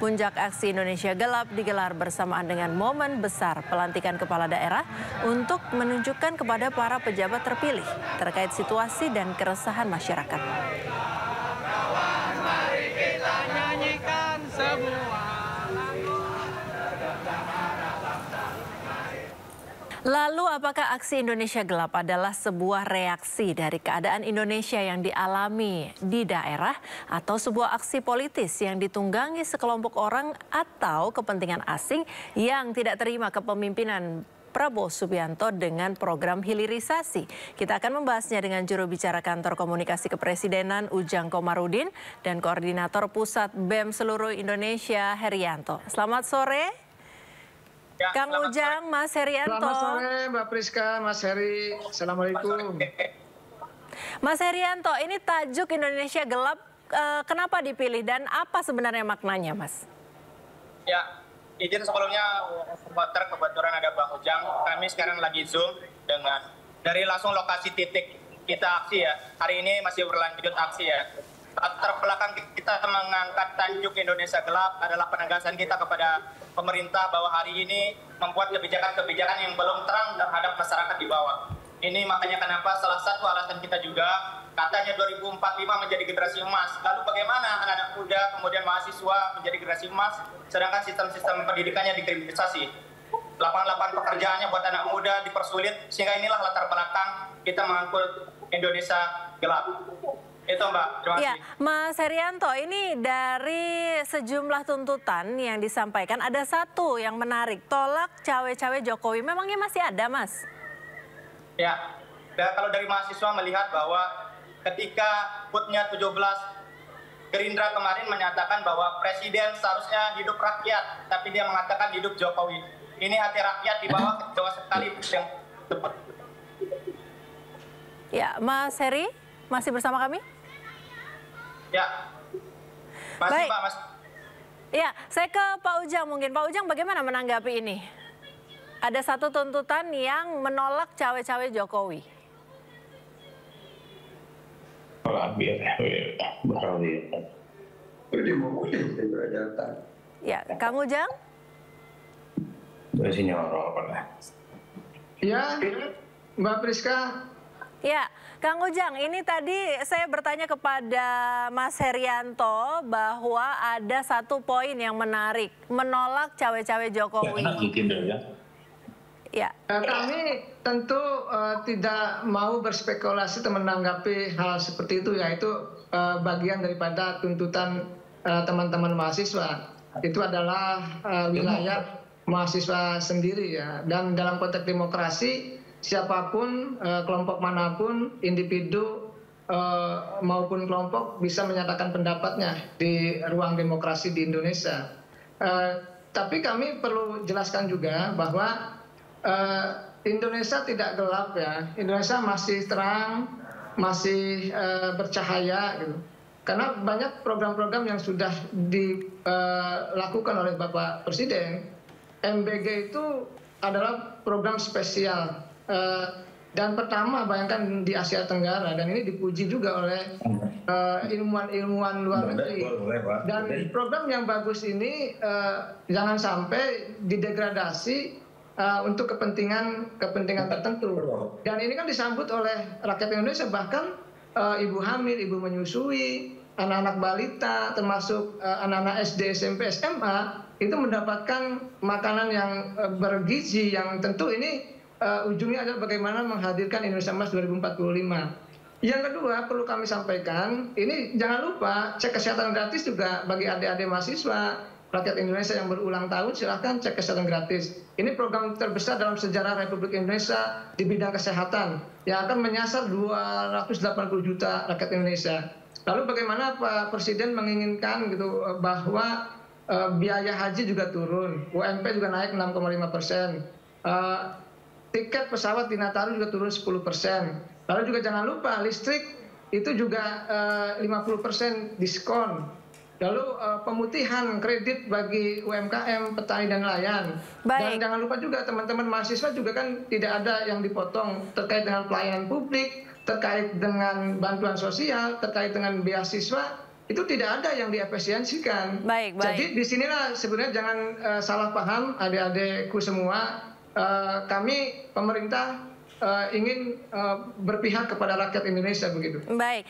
Puncak aksi Indonesia Gelap digelar bersamaan dengan momen besar pelantikan kepala daerah untuk menunjukkan kepada para pejabat terpilih terkait situasi dan keresahan masyarakat. Mari kita nyanyikan semua. Lalu apakah aksi Indonesia Gelap adalah sebuah reaksi dari keadaan Indonesia yang dialami di daerah atau sebuah aksi politis yang ditunggangi sekelompok orang atau kepentingan asing yang tidak terima kepemimpinan Prabowo Subianto dengan program hilirisasi? Kita akan membahasnya dengan juru bicara Kantor Komunikasi Kepresidenan Ujang Komarudin dan Koordinator Pusat BEM seluruh Indonesia Herianto. Selamat sore. Ya, Kang Ujang, sore. Mas Herianto. Selamat sore Mbak Priska, Mas Heri. Assalamualaikum. Mas Herianto, ini tajuk Indonesia Gelap, kenapa dipilih dan apa sebenarnya maknanya, Mas? Ya, izin sebelumnya supporter, kebetulan ada Bang Ujang. Kami sekarang lagi Zoom dengan dari langsung lokasi titik kita aksi ya. Hari ini masih berlanjut aksi ya. Latar belakang kita mengangkat tajuk Indonesia Gelap adalah penegasan kita kepada pemerintah bahwa hari ini membuat kebijakan-kebijakan yang belum terang terhadap masyarakat di bawah. Ini makanya kenapa salah satu alasan kita juga katanya 2045 menjadi generasi emas. Lalu bagaimana anak-anak muda kemudian mahasiswa menjadi generasi emas sedangkan sistem-sistem pendidikannya dikriminalisasi. Lapangan-lapangan pekerjaannya buat anak muda dipersulit, sehingga inilah latar belakang kita mengangkut Indonesia Gelap. Itu Mbak, terima kasih. Ya, Mas Herianto, ini dari sejumlah tuntutan yang disampaikan ada satu yang menarik, tolak cawe-cawe Jokowi. Memangnya masih ada, Mas? Ya, kalau dari mahasiswa melihat bahwa ketika HUT-nya 17 Gerindra kemarin menyatakan bahwa Presiden seharusnya hidup rakyat, tapi dia mengatakan hidup Jokowi. Ini hati rakyat di bawah kecewa sekali yang tepat. Ya, Mas Heri, masih bersama kami? Ya, masih Baik. Pak, Mas. Ya, saya ke Pak Ujang mungkin. Pak Ujang bagaimana menanggapi ini? Ada satu tuntutan yang menolak cawe-cawe Jokowi. Ya, Kang Ujang? Ya, Mbak Priska. Ya, Kang Ujang, ini tadi saya bertanya kepada Mas Herianto bahwa ada satu poin yang menarik, menolak cawe-cawe Jokowi. Ya. Kami tentu tidak mau berspekulasi atau menanggapi hal seperti itu, yaitu bagian daripada tuntutan teman-teman mahasiswa. Itu adalah wilayah mahasiswa sendiri ya. Dan dalam konteks demokrasi, siapapun, kelompok manapun, individu maupun kelompok bisa menyatakan pendapatnya di ruang demokrasi di Indonesia. Tapi kami perlu jelaskan juga bahwa Indonesia tidak gelap ya. Indonesia masih terang, masih bercahaya gitu. Karena banyak program-program yang sudah dilakukan oleh Bapak Presiden. MBG itu adalah program spesial. Dan pertama bayangkan di Asia Tenggara, dan ini dipuji juga oleh ilmuwan-ilmuwan luar negeri. Dan program yang bagus ini jangan sampai didegradasi untuk kepentingan tertentu. Dan ini kan disambut oleh rakyat Indonesia, bahkan ibu hamil, ibu menyusui, anak-anak balita, termasuk anak-anak SD, SMP, SMA, itu mendapatkan makanan yang bergizi, yang tentu ini ujungnya adalah bagaimana menghadirkan Indonesia Emas 2045. Yang kedua perlu kami sampaikan, ini jangan lupa cek kesehatan gratis juga bagi adik-adik mahasiswa rakyat Indonesia yang berulang tahun, silahkan cek kesehatan gratis. Ini program terbesar dalam sejarah Republik Indonesia di bidang kesehatan yang akan menyasar 280 juta rakyat Indonesia. Lalu bagaimana Pak Presiden menginginkan gitu bahwa biaya haji juga turun, UMP juga naik 6,5%, tiket pesawat di Nataru juga turun 10%. Lalu juga jangan lupa listrik itu juga 50% diskon. Lalu pemutihan kredit bagi UMKM, petani dan nelayan. Dan jangan lupa juga teman-teman mahasiswa juga kan tidak ada yang dipotong terkait dengan pelayanan publik, terkait dengan bantuan sosial, terkait dengan beasiswa, itu tidak ada yang diefisiensikan. Jadi disinilah sebenarnya jangan salah paham adik-adikku semua, kami pemerintah ingin berpihak kepada rakyat Indonesia begitu. Baik,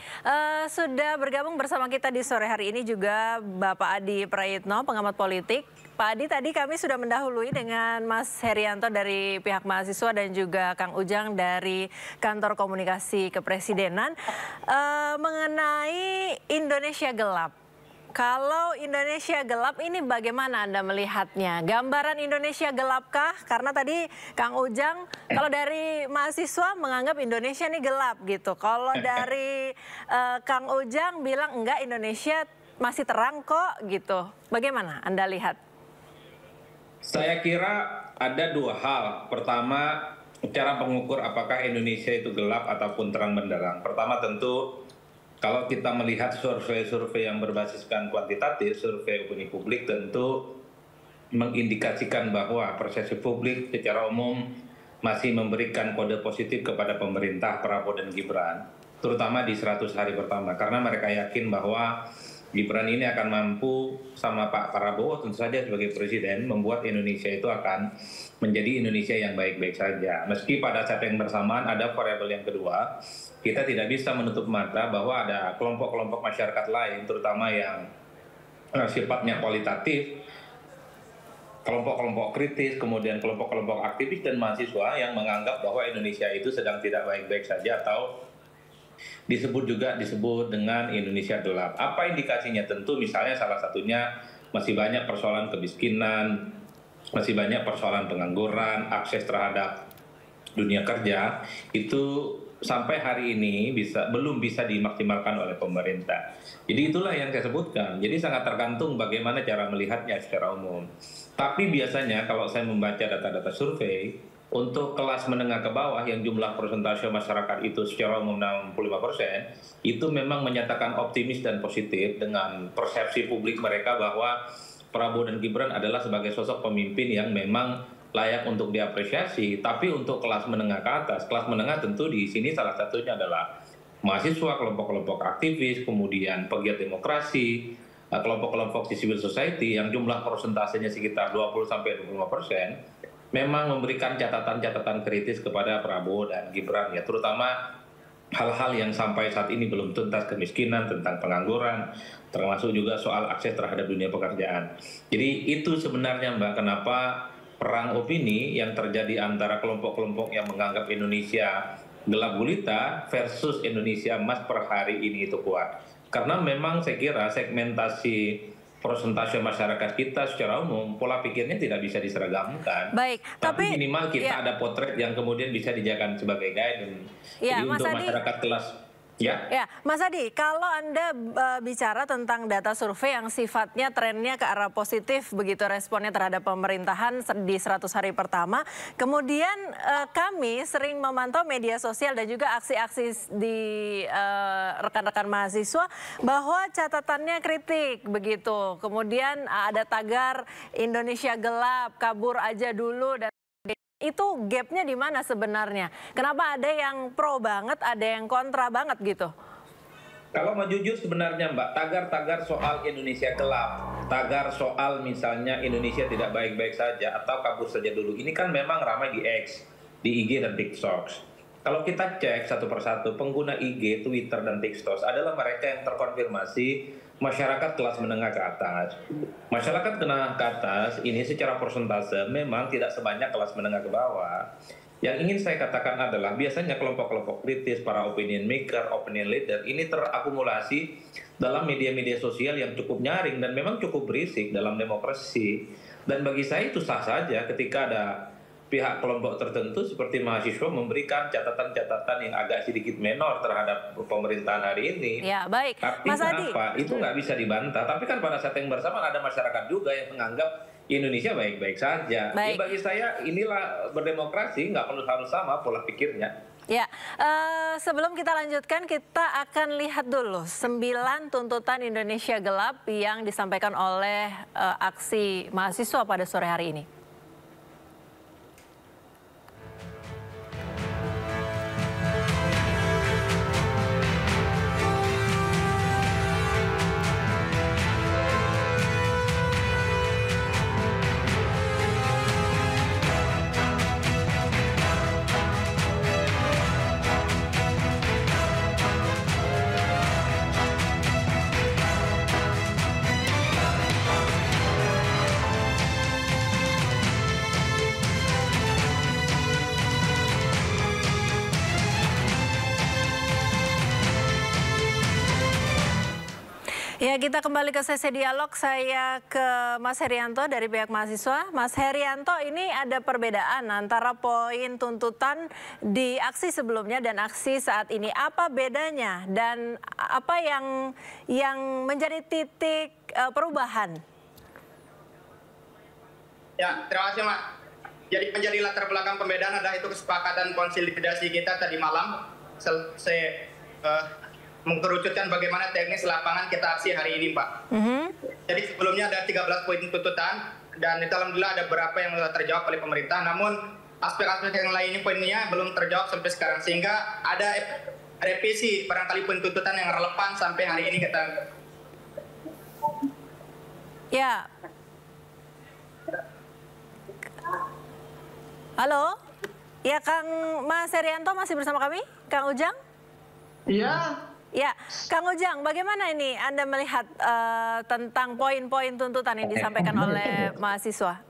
sudah bergabung bersama kita di sore hari ini juga Bapak Adi Prayitno, pengamat politik. Pak Adi, tadi kami sudah mendahului dengan Mas Herianto dari pihak mahasiswa dan juga Kang Ujang dari Kantor Komunikasi Kepresidenan mengenai Indonesia gelap. Kalau Indonesia gelap ini bagaimana Anda melihatnya? Gambaran Indonesia gelapkah? Karena tadi Kang Ujang, kalau dari mahasiswa menganggap Indonesia ini gelap gitu. Kalau dari Kang Ujang bilang enggak, Indonesia masih terang kok gitu. Bagaimana Anda lihat? Saya kira ada dua hal. Pertama, cara mengukur apakah Indonesia itu gelap ataupun terang benderang. Pertama tentu kalau kita melihat survei-survei yang berbasiskan kuantitatif, survei opini publik tentu mengindikasikan bahwa persepsi publik secara umum masih memberikan kode positif kepada pemerintah Prabowo dan Gibran, terutama di 100 hari pertama. Karena mereka yakin bahwa Gibran ini akan mampu sama Pak Prabowo tentu saja sebagai presiden membuat Indonesia itu akan menjadi Indonesia yang baik-baik saja. Meski pada saat yang bersamaan ada variabel yang kedua, kita tidak bisa menutup mata bahwa ada kelompok-kelompok masyarakat lain, terutama yang sifatnya kualitatif, kelompok-kelompok kritis, kemudian kelompok-kelompok aktivis dan mahasiswa yang menganggap bahwa Indonesia itu sedang tidak baik-baik saja atau disebut dengan Indonesia gelap. Apa indikasinya? Tentu misalnya salah satunya masih banyak persoalan kemiskinan, masih banyak persoalan pengangguran, akses terhadap dunia kerja, itu sampai hari ini belum bisa dimaksimalkan oleh pemerintah. Jadi itulah yang saya sebutkan. Jadi sangat tergantung bagaimana cara melihatnya secara umum. Tapi biasanya kalau saya membaca data-data survei, untuk kelas menengah ke bawah yang jumlah persentase masyarakat itu secara umum 65%, itu memang menyatakan optimis dan positif dengan persepsi publik mereka bahwa Prabowo dan Gibran adalah sebagai sosok pemimpin yang memang layak untuk diapresiasi. Tapi untuk kelas menengah ke atas, kelas menengah tentu di sini salah satunya adalah mahasiswa, kelompok-kelompok aktivis, kemudian pegiat demokrasi, kelompok-kelompok di civil society yang jumlah persentasenya sekitar 20-25%, memang memberikan catatan-catatan kritis kepada Prabowo dan Gibran, ya, terutama hal-hal yang sampai saat ini belum tuntas, kemiskinan, tentang pengangguran, termasuk juga soal akses terhadap dunia pekerjaan. Jadi itu sebenarnya Mbak, kenapa perang opini yang terjadi antara kelompok-kelompok yang menganggap Indonesia gelap gulita versus Indonesia emas per hari ini itu kuat. Karena memang saya kira segmentasi persentase masyarakat kita secara umum, pola pikirnya tidak bisa diseragamkan. Baik, tapi minimal kita ada potret yang kemudian bisa dijadikan sebagai guidance. Ya, jadi Mas untuk Adi, masyarakat kelas Ya, Mas Adi, kalau Anda bicara tentang data survei yang sifatnya trennya ke arah positif, begitu responnya terhadap pemerintahan di 100 hari pertama, kemudian kami sering memantau media sosial dan juga aksi-aksi di rekan-rekan mahasiswa bahwa catatannya kritik, begitu. Kemudian ada tagar Indonesia gelap, kabur aja dulu, dan itu gapnya di mana sebenarnya? Kenapa ada yang pro banget, ada yang kontra banget gitu? Kalau mau jujur sebenarnya Mbak, tagar-tagar soal Indonesia gelap, tagar soal misalnya Indonesia tidak baik-baik saja atau kabur saja dulu, ini kan memang ramai di X, di IG dan TikTok. Kalau kita cek satu persatu, pengguna IG, Twitter, dan TikTok adalah mereka yang terkonfirmasi masyarakat kelas menengah ke atas. Masyarakat menengah ke atas ini secara persentase memang tidak sebanyak kelas menengah ke bawah. Yang ingin saya katakan adalah biasanya kelompok-kelompok kritis, para opinion maker, opinion leader ini terakumulasi dalam media-media sosial yang cukup nyaring dan memang cukup berisik dalam demokrasi. Dan bagi saya itu sah saja ketika ada pihak kelompok tertentu seperti mahasiswa memberikan catatan-catatan yang agak sedikit menor terhadap pemerintahan hari ini. Ya, baik. Mas Adi. Apa? Itu nggak bisa dibantah. Tapi kan pada saat yang bersamaan ada masyarakat juga yang menganggap Indonesia baik-baik saja. Ya, bagi saya inilah berdemokrasi, nggak perlu harus sama pola pikirnya. Ya, sebelum kita lanjutkan, kita akan lihat dulu 9 tuntutan Indonesia gelap yang disampaikan oleh aksi mahasiswa pada sore hari ini. Ya, kita kembali ke sesi dialog. Saya ke Mas Herianto dari pihak mahasiswa. Mas Herianto, ini ada perbedaan antara poin tuntutan di aksi sebelumnya dan aksi saat ini. Apa bedanya dan apa yang menjadi titik perubahan? Ya, terima kasih, Mak. Jadi menjadi latar belakang pembedaan adalah itu kesepakatan konsolidasi kita tadi malam. Selesai mengkerucutkan bagaimana teknis lapangan kita aksi hari ini, Pak. Jadi sebelumnya ada 13 poin tuntutan dan itu alhamdulillah ada beberapa yang sudah terjawab oleh pemerintah. Namun aspek-aspek yang lainnya poinnya belum terjawab sampai sekarang, sehingga ada revisi barangkali poin tuntutan yang relevan sampai hari ini kita. Ya. Halo? Ya, Kang Mas Herianto masih bersama kami? Kang Ujang? Iya. Ya, Kang Ujang, bagaimana ini Anda melihat tentang poin-poin tuntutan yang disampaikan oleh mahasiswa?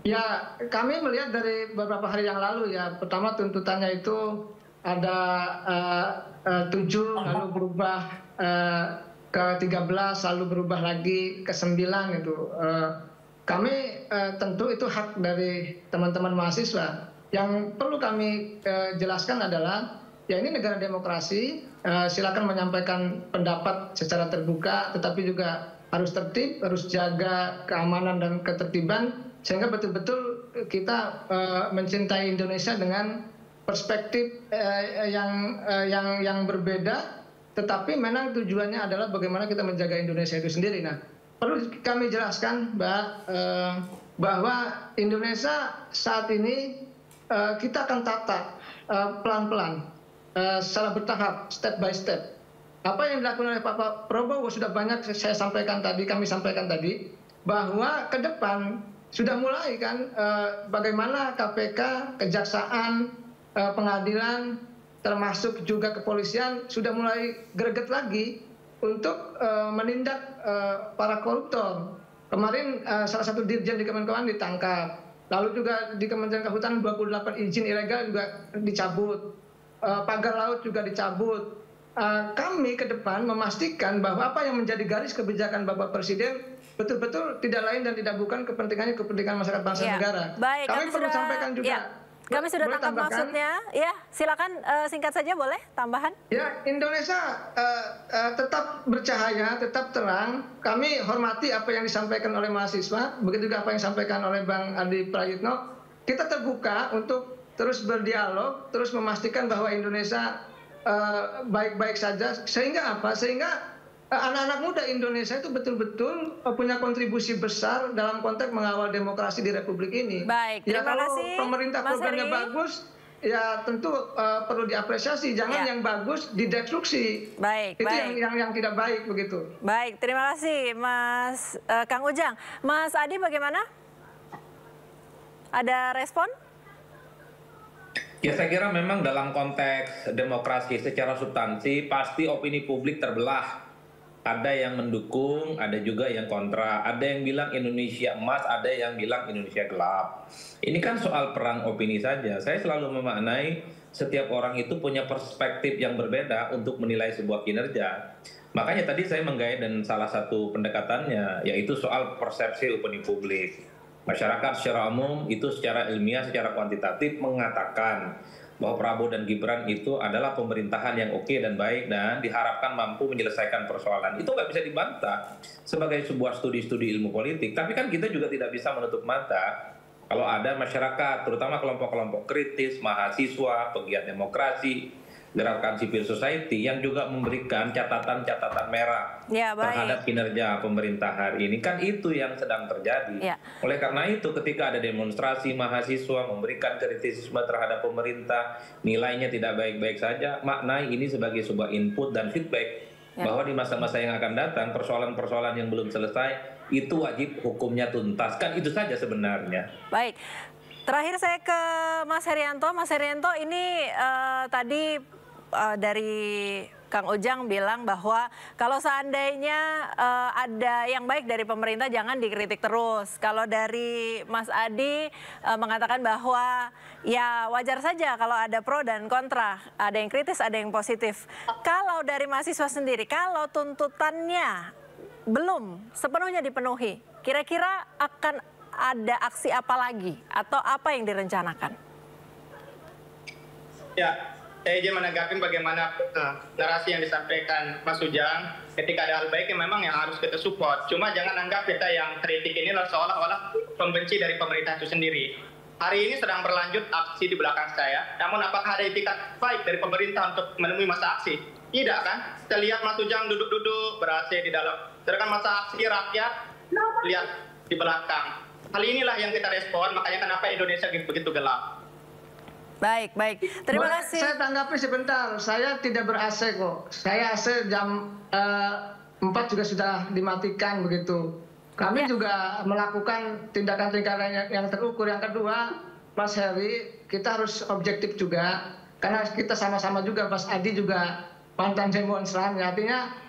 Ya, kami melihat dari beberapa hari yang lalu ya. Pertama tuntutannya itu ada 7, lalu berubah ke 13, lalu berubah lagi ke 9 gitu. Kami tentu itu hak dari teman-teman mahasiswa. Yang perlu kami jelaskan adalah ya ini negara demokrasi, silakan menyampaikan pendapat secara terbuka, tetapi juga harus tertib, harus jaga keamanan dan ketertiban, sehingga betul-betul kita mencintai Indonesia dengan perspektif yang berbeda, tetapi memang tujuannya adalah bagaimana kita menjaga Indonesia itu sendiri. Nah, perlu kami jelaskan, Mbak, bahwa Indonesia saat ini kita akan tata pelan-pelan. Secara bertahap, step by step. Apa yang dilakukan oleh Pak Prabowo sudah banyak saya sampaikan tadi, kami sampaikan tadi, bahwa ke depan sudah mulai kan bagaimana KPK, Kejaksaan, Pengadilan, termasuk juga kepolisian sudah mulai greget lagi untuk menindak para koruptor. Kemarin salah satu dirjen di Kemenkumham ditangkap, lalu juga di Kementerian Kehutanan 28 izin ilegal juga dicabut. Pagar laut juga dicabut. Kami ke depan memastikan bahwa apa yang menjadi garis kebijakan Bapak Presiden betul-betul tidak lain dan tidak bukan kepentingan masyarakat bangsa negara. Baik, kami perlu sampaikan juga. Ya, kami sudah tangkap maksudnya. Ya, silakan singkat saja boleh tambahan. Ya, Indonesia tetap bercahaya, tetap terang. Kami hormati apa yang disampaikan oleh mahasiswa, begitu juga apa yang disampaikan oleh Bang Adi Prayitno. Kita terbuka untuk terus berdialog, terus memastikan bahwa Indonesia baik-baik saja. Sehingga apa? Sehingga anak-anak muda Indonesia itu betul-betul punya kontribusi besar dalam konteks mengawal demokrasi di Republik ini. Baik, terima kasih. Kalau pemerintah programnya bagus, ya tentu perlu diapresiasi. Jangan yang bagus didestruksi. Baik, itu baik. yang tidak baik begitu. Baik, terima kasih Mas Kang Ujang. Mas Adi bagaimana? Ada respon? Ya, saya kira memang dalam konteks demokrasi secara substansi pasti opini publik terbelah. Ada yang mendukung, ada juga yang kontra. Ada yang bilang Indonesia emas, ada yang bilang Indonesia gelap. Ini kan soal perang opini saja. Saya selalu memaknai setiap orang itu punya perspektif yang berbeda untuk menilai sebuah kinerja. Makanya tadi saya menggait dan salah satu pendekatannya yaitu soal persepsi opini publik. Masyarakat secara umum itu secara ilmiah, secara kuantitatif mengatakan bahwa Prabowo dan Gibran itu adalah pemerintahan yang oke dan baik dan diharapkan mampu menyelesaikan persoalan. Itu nggak bisa dibantah sebagai sebuah studi-studi ilmu politik. Tapi kan kita juga tidak bisa menutup mata kalau ada masyarakat, terutama kelompok-kelompok kritis, mahasiswa, pegiat demokrasi, gerakan civil society yang juga memberikan catatan-catatan merah terhadap kinerja pemerintah hari ini. Kan itu yang sedang terjadi. Oleh karena itu ketika ada demonstrasi mahasiswa memberikan kritisisme terhadap pemerintah, nilainya tidak baik-baik saja, maknai ini sebagai sebuah input dan feedback bahwa di masa-masa yang akan datang persoalan-persoalan yang belum selesai itu wajib hukumnya tuntas. Kan itu saja sebenarnya. Baik. Terakhir saya ke Mas Herianto. Mas Herianto, ini tadi dari Kang Ujang bilang bahwa kalau seandainya ada yang baik dari pemerintah jangan dikritik terus. Kalau dari Mas Adi mengatakan bahwa ya wajar saja kalau ada pro dan kontra, ada yang kritis, ada yang positif. Kalau dari mahasiswa sendiri, kalau tuntutannya belum sepenuhnya dipenuhi, kira-kira akan ada aksi apa lagi atau apa yang direncanakan? Ya, saya izin menanggapi bagaimana narasi yang disampaikan Mas Ujang. Ketika ada hal baik yang memang yang harus kita support. Cuma jangan anggap kita yang kritik ini seolah-olah pembenci dari pemerintah itu sendiri. Hari ini sedang berlanjut aksi di belakang saya. Namun apakah ada itikat baik dari pemerintah untuk menemui masa aksi? Tidak kan? Kita lihat Mas Ujang duduk-duduk ber-AC di dalam. Sedangkan masa aksi rakyat lihat di belakang. Hal inilah yang kita respon, makanya kenapa Indonesia begitu gelap. Baik, baik. Terima kasih. Saya tanggapi sebentar. Saya tidak ber-AC kok. Saya AC jam 4 juga sudah dimatikan begitu. Kami juga melakukan tindakan-tindakan yang terukur. Yang kedua, Mas Heri, kita harus objektif juga. Karena kita sama-sama juga, Mas Adi juga mantan demonstran. Artinya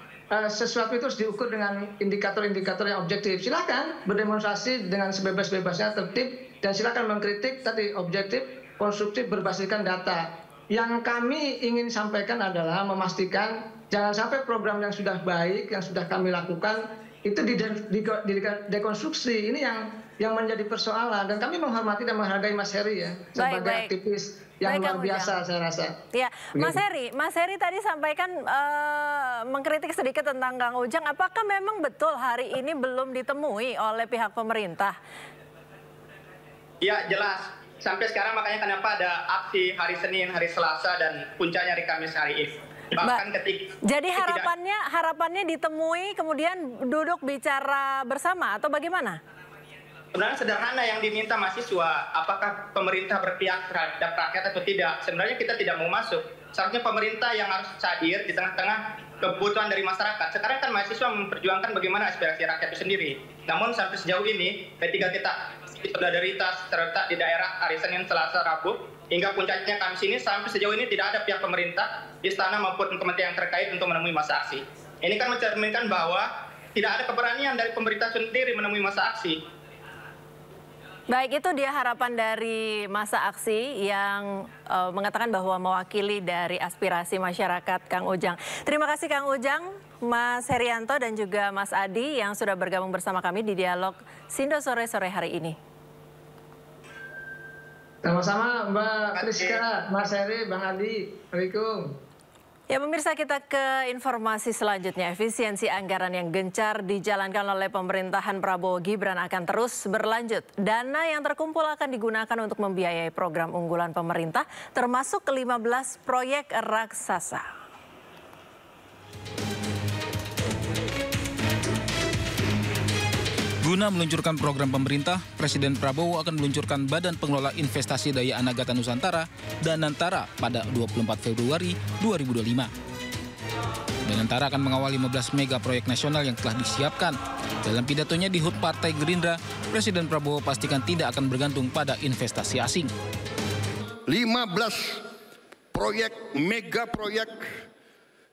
sesuatu itu harus diukur dengan indikator-indikator yang objektif. Silakan berdemonstrasi dengan sebebas-bebasnya, tertib, dan silakan mengkritik tadi objektif, konstruktif, berbasiskan data. Yang kami ingin sampaikan adalah memastikan jangan sampai program yang sudah baik, yang sudah kami lakukan, itu dekonstruksi. Ini yang menjadi persoalan. Dan kami menghormati dan menghargai Mas Heri ya, sebagai aktivis yang luar biasa saya rasa. Ya, Mas Heri tadi sampaikan mengkritik sedikit tentang Kang Ujang. Apakah memang betul hari ini belum ditemui oleh pihak pemerintah? Ya, jelas. Sampai sekarang makanya kenapa ada aksi hari Senin, hari Selasa, dan puncaknya hari Kamis hari ini. Bahkan jadi harapannya ditemui kemudian duduk bicara bersama atau bagaimana? Sebenarnya sederhana yang diminta mahasiswa, apakah pemerintah berpihak terhadap rakyat atau tidak. Sebenarnya kita tidak mau masuk. Seharusnya pemerintah yang harus hadir di tengah-tengah kebutuhan dari masyarakat. Sekarang kan mahasiswa memperjuangkan bagaimana aspirasi rakyat itu sendiri. Namun sampai sejauh ini, ketika kita solidaritas terletak di daerah hari Senin, Selasa, Rabu, hingga puncaknya Kamis ini, sampai sejauh ini tidak ada pihak pemerintah, istana maupun kementerian terkait untuk menemui masa aksi. Ini kan mencerminkan bahwa tidak ada keberanian dari pemerintah sendiri menemui masa aksi. Baik, itu dia harapan dari masa aksi yang mengatakan bahwa mewakili dari aspirasi masyarakat, Kang Ujang. Terima kasih Kang Ujang, Mas Herianto dan juga Mas Adi yang sudah bergabung bersama kami di Dialog Sindo sore-sore hari ini. Sama-sama Mbak Priska, Mas Heri, Bang Adi. Assalamualaikum. Ya pemirsa, kita ke informasi selanjutnya. Efisiensi anggaran yang gencar dijalankan oleh pemerintahan Prabowo Gibran akan terus berlanjut. Dana yang terkumpul akan digunakan untuk membiayai program unggulan pemerintah termasuk ke-15 proyek raksasa. Guna meluncurkan program pemerintah, Presiden Prabowo akan meluncurkan Badan Pengelola Investasi Daya Anagata Nusantara Danantara pada 24 Februari 2025. Danantara akan mengawal 15 mega proyek nasional yang telah disiapkan. Dalam pidatonya di HUT Partai Gerindra, Presiden Prabowo pastikan tidak akan bergantung pada investasi asing. 15 proyek, mega proyek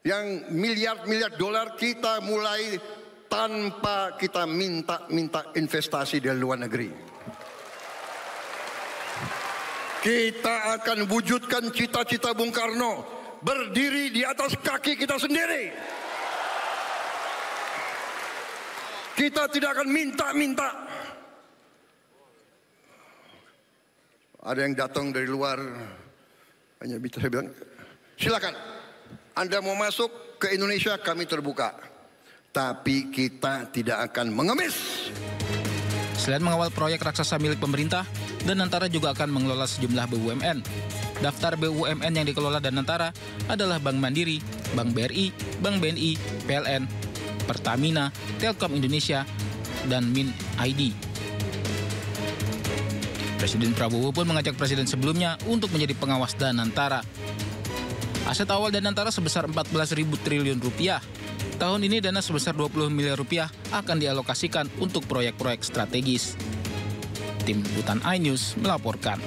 yang miliar-miliar dolar kita mulai tanpa kita minta investasi dari luar negeri. Kita akan wujudkan cita-cita Bung Karno, berdiri di atas kaki kita sendiri. Kita tidak akan minta-minta. Ada yang datang dari luar, hanya bisa bilang, silakan, Anda mau masuk ke Indonesia, kami terbuka. Tapi kita tidak akan mengemis. Selain mengawal proyek raksasa milik pemerintah, Danantara juga akan mengelola sejumlah BUMN. Daftar BUMN yang dikelola Danantara adalah Bank Mandiri, Bank BRI, Bank BNI, PLN, Pertamina, Telkom Indonesia, dan Min ID. Presiden Prabowo pun mengajak presiden sebelumnya untuk menjadi pengawas Danantara. Aset awal Danantara sebesar 14.000 triliun rupiah. Tahun ini dana sebesar 20 miliar rupiah akan dialokasikan untuk proyek-proyek strategis. Tim Liputan iNews melaporkan.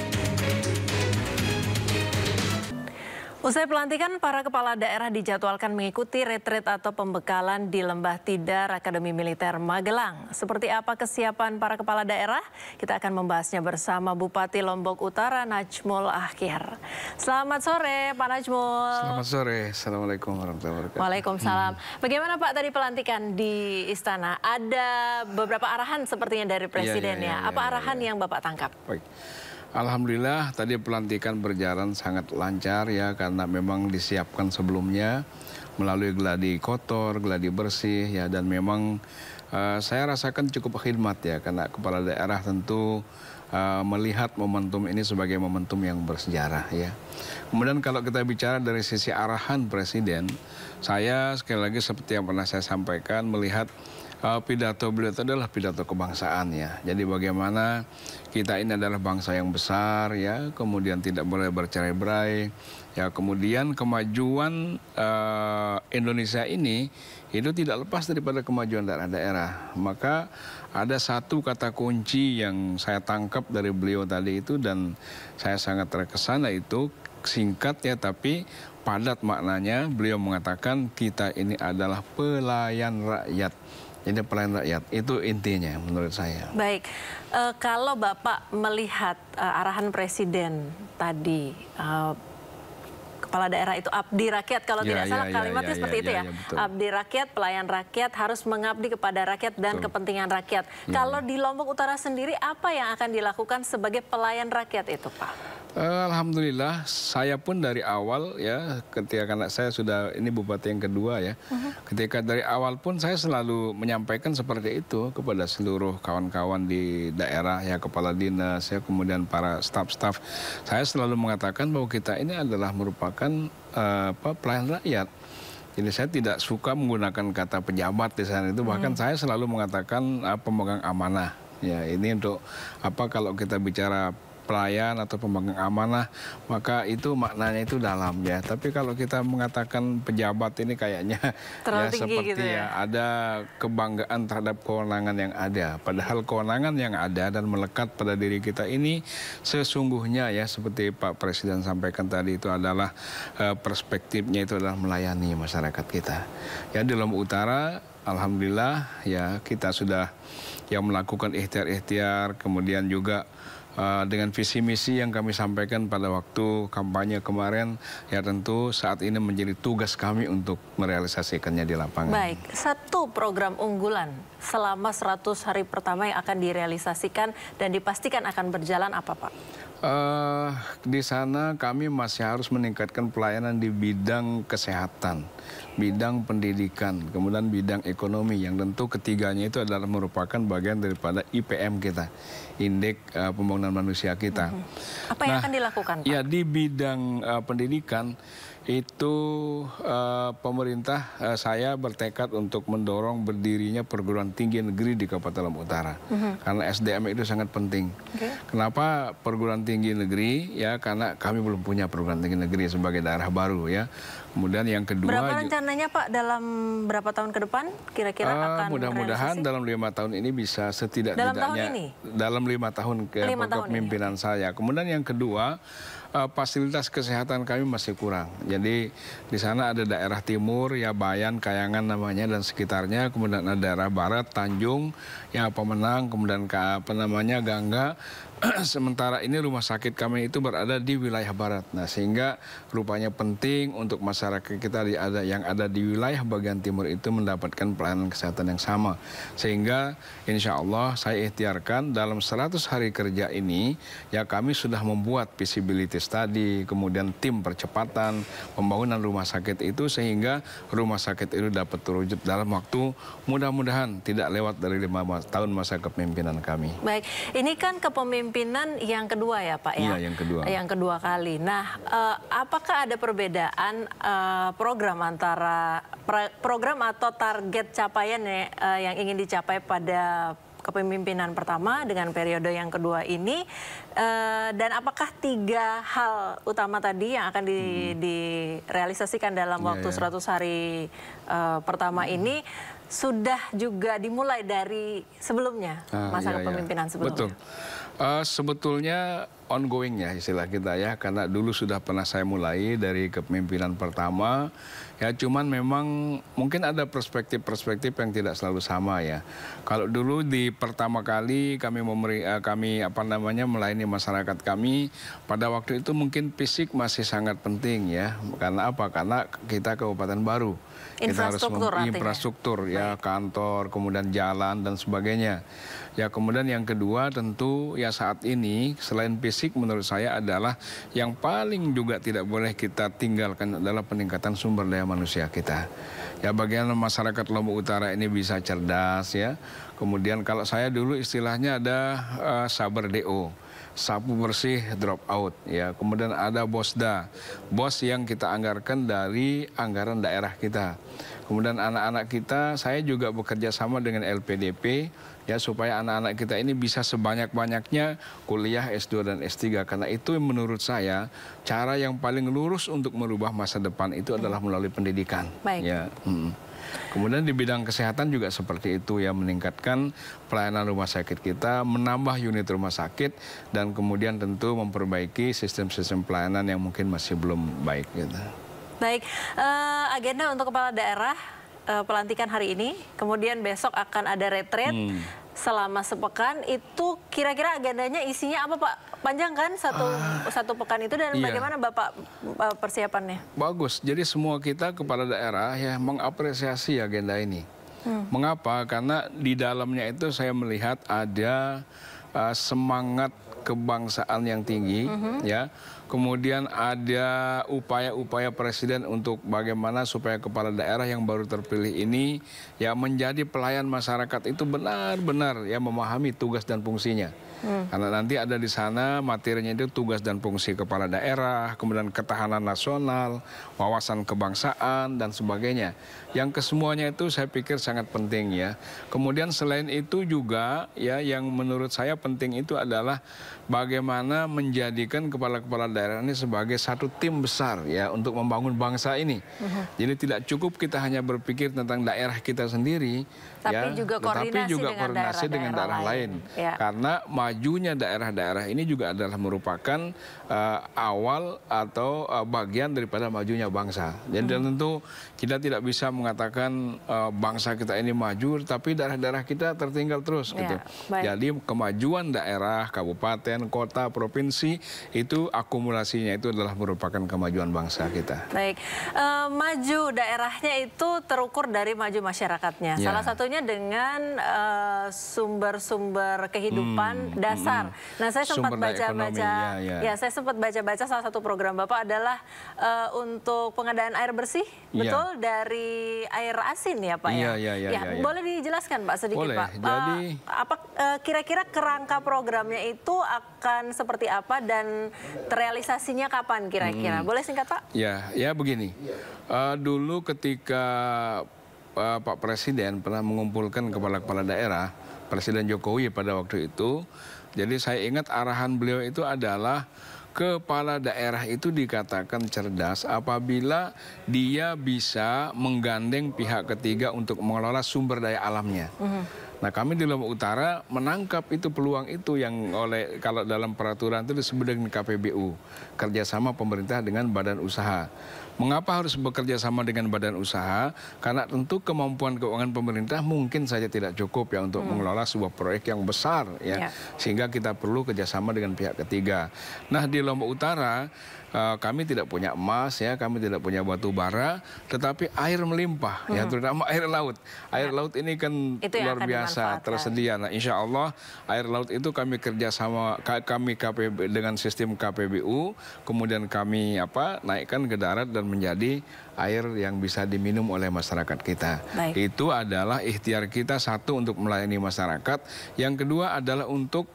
Usai pelantikan, para kepala daerah dijadwalkan mengikuti retreat atau pembekalan di Lembah Tidar Akademi Militer Magelang. Seperti apa kesiapan para kepala daerah? Kita akan membahasnya bersama Bupati Lombok Utara, Najmul Akhir. Selamat sore, Pak Najmul. Selamat sore. Assalamualaikum warahmatullahi wabarakatuh. Waalaikumsalam. Bagaimana Pak tadi pelantikan di Istana? Ada beberapa arahan sepertinya dari Presiden ya. Apa arahan yang Bapak tangkap? Baik. Alhamdulillah tadi pelantikan berjalan sangat lancar ya, karena memang disiapkan sebelumnya melalui gladi kotor, gladi bersih ya, dan memang saya rasakan cukup khidmat ya, karena kepala daerah tentu melihat momentum ini sebagai momentum yang bersejarah ya. Kemudian kalau kita bicara dari sisi arahan Presiden, saya sekali lagi seperti yang pernah saya sampaikan melihat pidato beliau itu adalah pidato kebangsaan ya. Jadi bagaimana kita ini adalah bangsa yang besar ya, kemudian tidak boleh bercerai-berai ya, kemudian kemajuan Indonesia ini itu tidak lepas daripada kemajuan daerah-daerah. Maka ada satu kata kunci yang saya tangkap dari beliau tadi itu dan saya sangat terkesan, yaitu singkat ya tapi padat maknanya. Beliau mengatakan kita ini adalah pelayan rakyat. Jadi pelayan rakyat, itu intinya menurut saya. Baik, kalau Bapak melihat arahan Presiden tadi, kepala daerah itu abdi rakyat, kalau tidak salah kalimatnya seperti itu ya. Abdi rakyat, pelayan rakyat, harus mengabdi kepada rakyat dan kepentingan rakyat. Kalau di Lombok Utara sendiri, apa yang akan dilakukan sebagai pelayan rakyat itu, Pak? Alhamdulillah, saya pun dari awal ya, ketika karena saya sudah ini bupati yang kedua ya, ketika dari awal pun saya selalu menyampaikan seperti itu kepada seluruh kawan-kawan di daerah ya, kepala dinas ya, kemudian para staf-staf. Saya selalu mengatakan bahwa kita ini adalah merupakan pelayan rakyat. Jadi saya tidak suka menggunakan kata pejabat di sana itu, bahkan saya selalu mengatakan pemegang amanah. Ya, ini untuk apa kalau kita bicara pelayan atau pemegang amanah, maka itu maknanya itu dalam ya. Tapi kalau kita mengatakan pejabat ini kayaknya ya seperti gitu ya ada kebanggaan terhadap kewenangan yang ada. Padahal kewenangan yang ada dan melekat pada diri kita ini sesungguhnya ya, seperti Pak Presiden sampaikan tadi, itu adalah perspektifnya itu adalah melayani masyarakat kita. Ya, di Lombok Utara alhamdulillah ya kita sudah yang melakukan ikhtiar-ikhtiar, kemudian juga dengan visi misi yang kami sampaikan pada waktu kampanye kemarin, ya tentu saat ini menjadi tugas kami untuk merealisasikannya di lapangan. Baik, satu program unggulan selama 100 hari pertama yang akan direalisasikan dan dipastikan akan berjalan apa, Pak? Di sana kami masih harus meningkatkan pelayanan di bidang kesehatan, bidang pendidikan, kemudian bidang ekonomi, yang tentu ketiganya itu adalah merupakan bagian daripada IPM kita, Indeks Pembangunan Manusia kita. Apa yang akan dilakukan, Pak? Ya, di bidang pendidikan itu pemerintah saya bertekad untuk mendorong berdirinya perguruan tinggi negeri di Kabupaten Lombok Utara. Karena SDM itu sangat penting. Kenapa perguruan tinggi negeri? Ya, karena kami belum punya perguruan tinggi negeri sebagai daerah baru ya. Kemudian yang kedua, berapa rencananya Pak dalam berapa tahun ke depan kira-kira akan mudah-mudahan dalam 5 tahun ini bisa setidak-tidaknya dalam 5 tahun ke pemimpinan saya. Kemudian yang kedua, fasilitas kesehatan kami masih kurang. Jadi di sana ada daerah timur, ya Bayan, Kayangan namanya dan sekitarnya, kemudian ada daerah barat, Tanjung, ya Pemenang, kemudian Gangga. Sementara ini rumah sakit kami itu berada di wilayah barat. Nah, sehingga rupanya penting untuk masyarakat kita yang ada di wilayah bagian timur itu mendapatkan pelayanan kesehatan yang sama. Sehingga insya Allah saya ikhtiarkan dalam 100 hari kerja ini, ya kami sudah membuat feasibility study, kemudian tim percepatan pembangunan rumah sakit itu, sehingga rumah sakit itu dapat terwujud dalam waktu mudah-mudahan tidak lewat dari 5 tahun masa kepemimpinan kami. Baik, ini kan kepemimpinan yang kedua ya Pak ya? Iya, yang kedua. Yang kedua kali. Nah, apakah ada perbedaan program antara program atau target capaian yang ingin dicapai pada kepemimpinan pertama dengan periode yang kedua ini, dan apakah 3 hal utama tadi yang akan direalisasikan dalam waktu 100 hari pertama ini sudah juga dimulai dari sebelumnya, masa kepemimpinan sebelumnya? Betul. Sebetulnya ongoing ya istilah kita ya, karena dulu sudah pernah saya mulai dari kepemimpinan pertama, ya cuman memang mungkin ada perspektif-perspektif yang tidak selalu sama ya. Kalau dulu di pertama kali kami melayani masyarakat kami, pada waktu itu mungkin fisik masih sangat penting ya. Karena apa? Karena kita kabupaten baru. Kita harus infrastruktur ya, kantor, kemudian jalan dan sebagainya. Ya kemudian yang kedua tentu ya saat ini selain fisik menurut saya adalah yang paling juga tidak boleh kita tinggalkan adalah peningkatan sumber daya manusia kita. Ya bagaimana masyarakat Lombok Utara ini bisa cerdas ya. Kemudian kalau saya dulu istilahnya ada saber DO. Sapu bersih drop out ya, kemudian ada bosda, bos yang kita anggarkan dari anggaran daerah kita. Kemudian anak-anak kita, saya juga bekerja sama dengan LPDP ya supaya anak-anak kita ini bisa sebanyak-banyaknya kuliah S2 dan S3, karena itu menurut saya cara yang paling lurus untuk merubah masa depan itu adalah melalui pendidikan. Baik. Ya. Kemudian di bidang kesehatan juga seperti itu ya, meningkatkan pelayanan rumah sakit kita, menambah unit rumah sakit, dan kemudian tentu memperbaiki sistem-sistem pelayanan yang mungkin masih belum baik gitu. Baik, agenda untuk kepala daerah pelantikan hari ini, kemudian besok akan ada retreat selama sepekan. Itu kira-kira agendanya isinya apa Pak? Panjang kan satu pekan itu, dan bagaimana Bapak persiapannya? Bagus, jadi semua kita kepala daerah ya mengapresiasi agenda ini. Mengapa? Karena di dalamnya itu saya melihat ada semangat kebangsaan yang tinggi ya. Kemudian ada upaya-upaya presiden untuk bagaimana supaya kepala daerah yang baru terpilih ini ya menjadi pelayan masyarakat itu benar-benar ya memahami tugas dan fungsinya. Karena nanti ada di sana materinya itu tugas dan fungsi kepala daerah, kemudian ketahanan nasional, wawasan kebangsaan dan sebagainya. Yang kesemuanya itu saya pikir sangat penting ya. Kemudian selain itu juga ya yang menurut saya penting itu adalah bagaimana menjadikan kepala-kepala daerah ini sebagai satu tim besar ya untuk membangun bangsa ini. Jadi tidak cukup kita hanya berpikir tentang daerah kita sendiri, tapi juga koordinasi dengan daerah lain. Ya. Karena majunya daerah-daerah ini juga adalah merupakan awal atau bagian daripada majunya bangsa. Jadi tentu kita tidak bisa mengatakan bangsa kita ini maju, tapi daerah-daerah kita tertinggal terus gitu. Jadi kemajuan daerah, kabupaten, kota, provinsi itu akumulasinya itu adalah merupakan kemajuan bangsa kita. Baik, maju daerahnya itu terukur dari maju masyarakatnya. Salah satunya dengan sumber-sumber kehidupan dasar. Nah, saya sempat baca-baca, saya sempat baca-baca salah satu program Bapak adalah untuk pengadaan air bersih, betul, dari air asin ya Pak ya? Boleh dijelaskan Pak sedikit Pak? Jadi, apa kira-kira kerangka programnya itu akan seperti apa dan terrealisasinya kapan kira-kira? Boleh singkat Pak? Ya begini. Dulu ketika Pak Presiden pernah mengumpulkan kepala-kepala daerah, Presiden Jokowi pada waktu itu, jadi saya ingat arahan beliau itu adalah kepala daerah itu dikatakan cerdas apabila dia bisa menggandeng pihak ketiga untuk mengelola sumber daya alamnya. Nah, kami di Lombok Utara menangkap itu peluang itu yang kalau dalam peraturan itu disebut dengan KPBU, kerjasama pemerintah dengan badan usaha. Mengapa harus bekerja sama dengan badan usaha? Karena tentu kemampuan keuangan pemerintah mungkin saja tidak cukup ya untuk mengelola sebuah proyek yang besar ya. Sehingga kita perlu kerjasama dengan pihak ketiga. Nah, di Lombok Utara kami tidak punya emas ya, kami tidak punya batu bara, tetapi air melimpah ya, terutama air laut. Air laut ini kan luar biasa tersedia. Nah, insya Allah air laut itu kami kerjasama dengan sistem KPBU, kemudian kami naikkan ke darat dan menjadi air yang bisa diminum oleh masyarakat kita. Itu adalah ikhtiar kita, satu untuk melayani masyarakat, yang kedua adalah untuk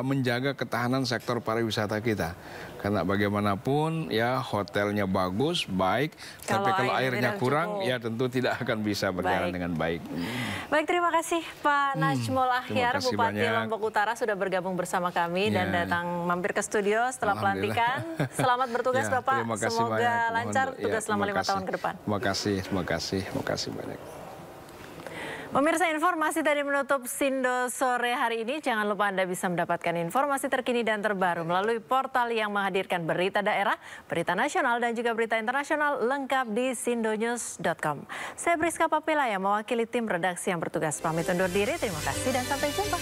menjaga ketahanan sektor pariwisata kita. Karena bagaimanapun ya hotelnya bagus, baik, tapi kalau airnya kurang ya tentu tidak akan bisa berjalan dengan baik. Baik, terima kasih Pak Najmul Ahyar, Bupati Lombok Utara sudah bergabung bersama kami dan datang mampir ke studio setelah pelantikan. Selamat bertugas Bapak, semoga lancar tugas selama 5 tahun ke depan. Terima kasih banyak. Pemirsa, informasi tadi menutup Sindo sore hari ini. Jangan lupa Anda bisa mendapatkan informasi terkini dan terbaru melalui portal yang menghadirkan berita daerah, berita nasional, dan juga berita internasional lengkap di sindonews.com. Saya Priska Papila yang mewakili tim redaksi yang bertugas pamit undur diri. Terima kasih dan sampai jumpa.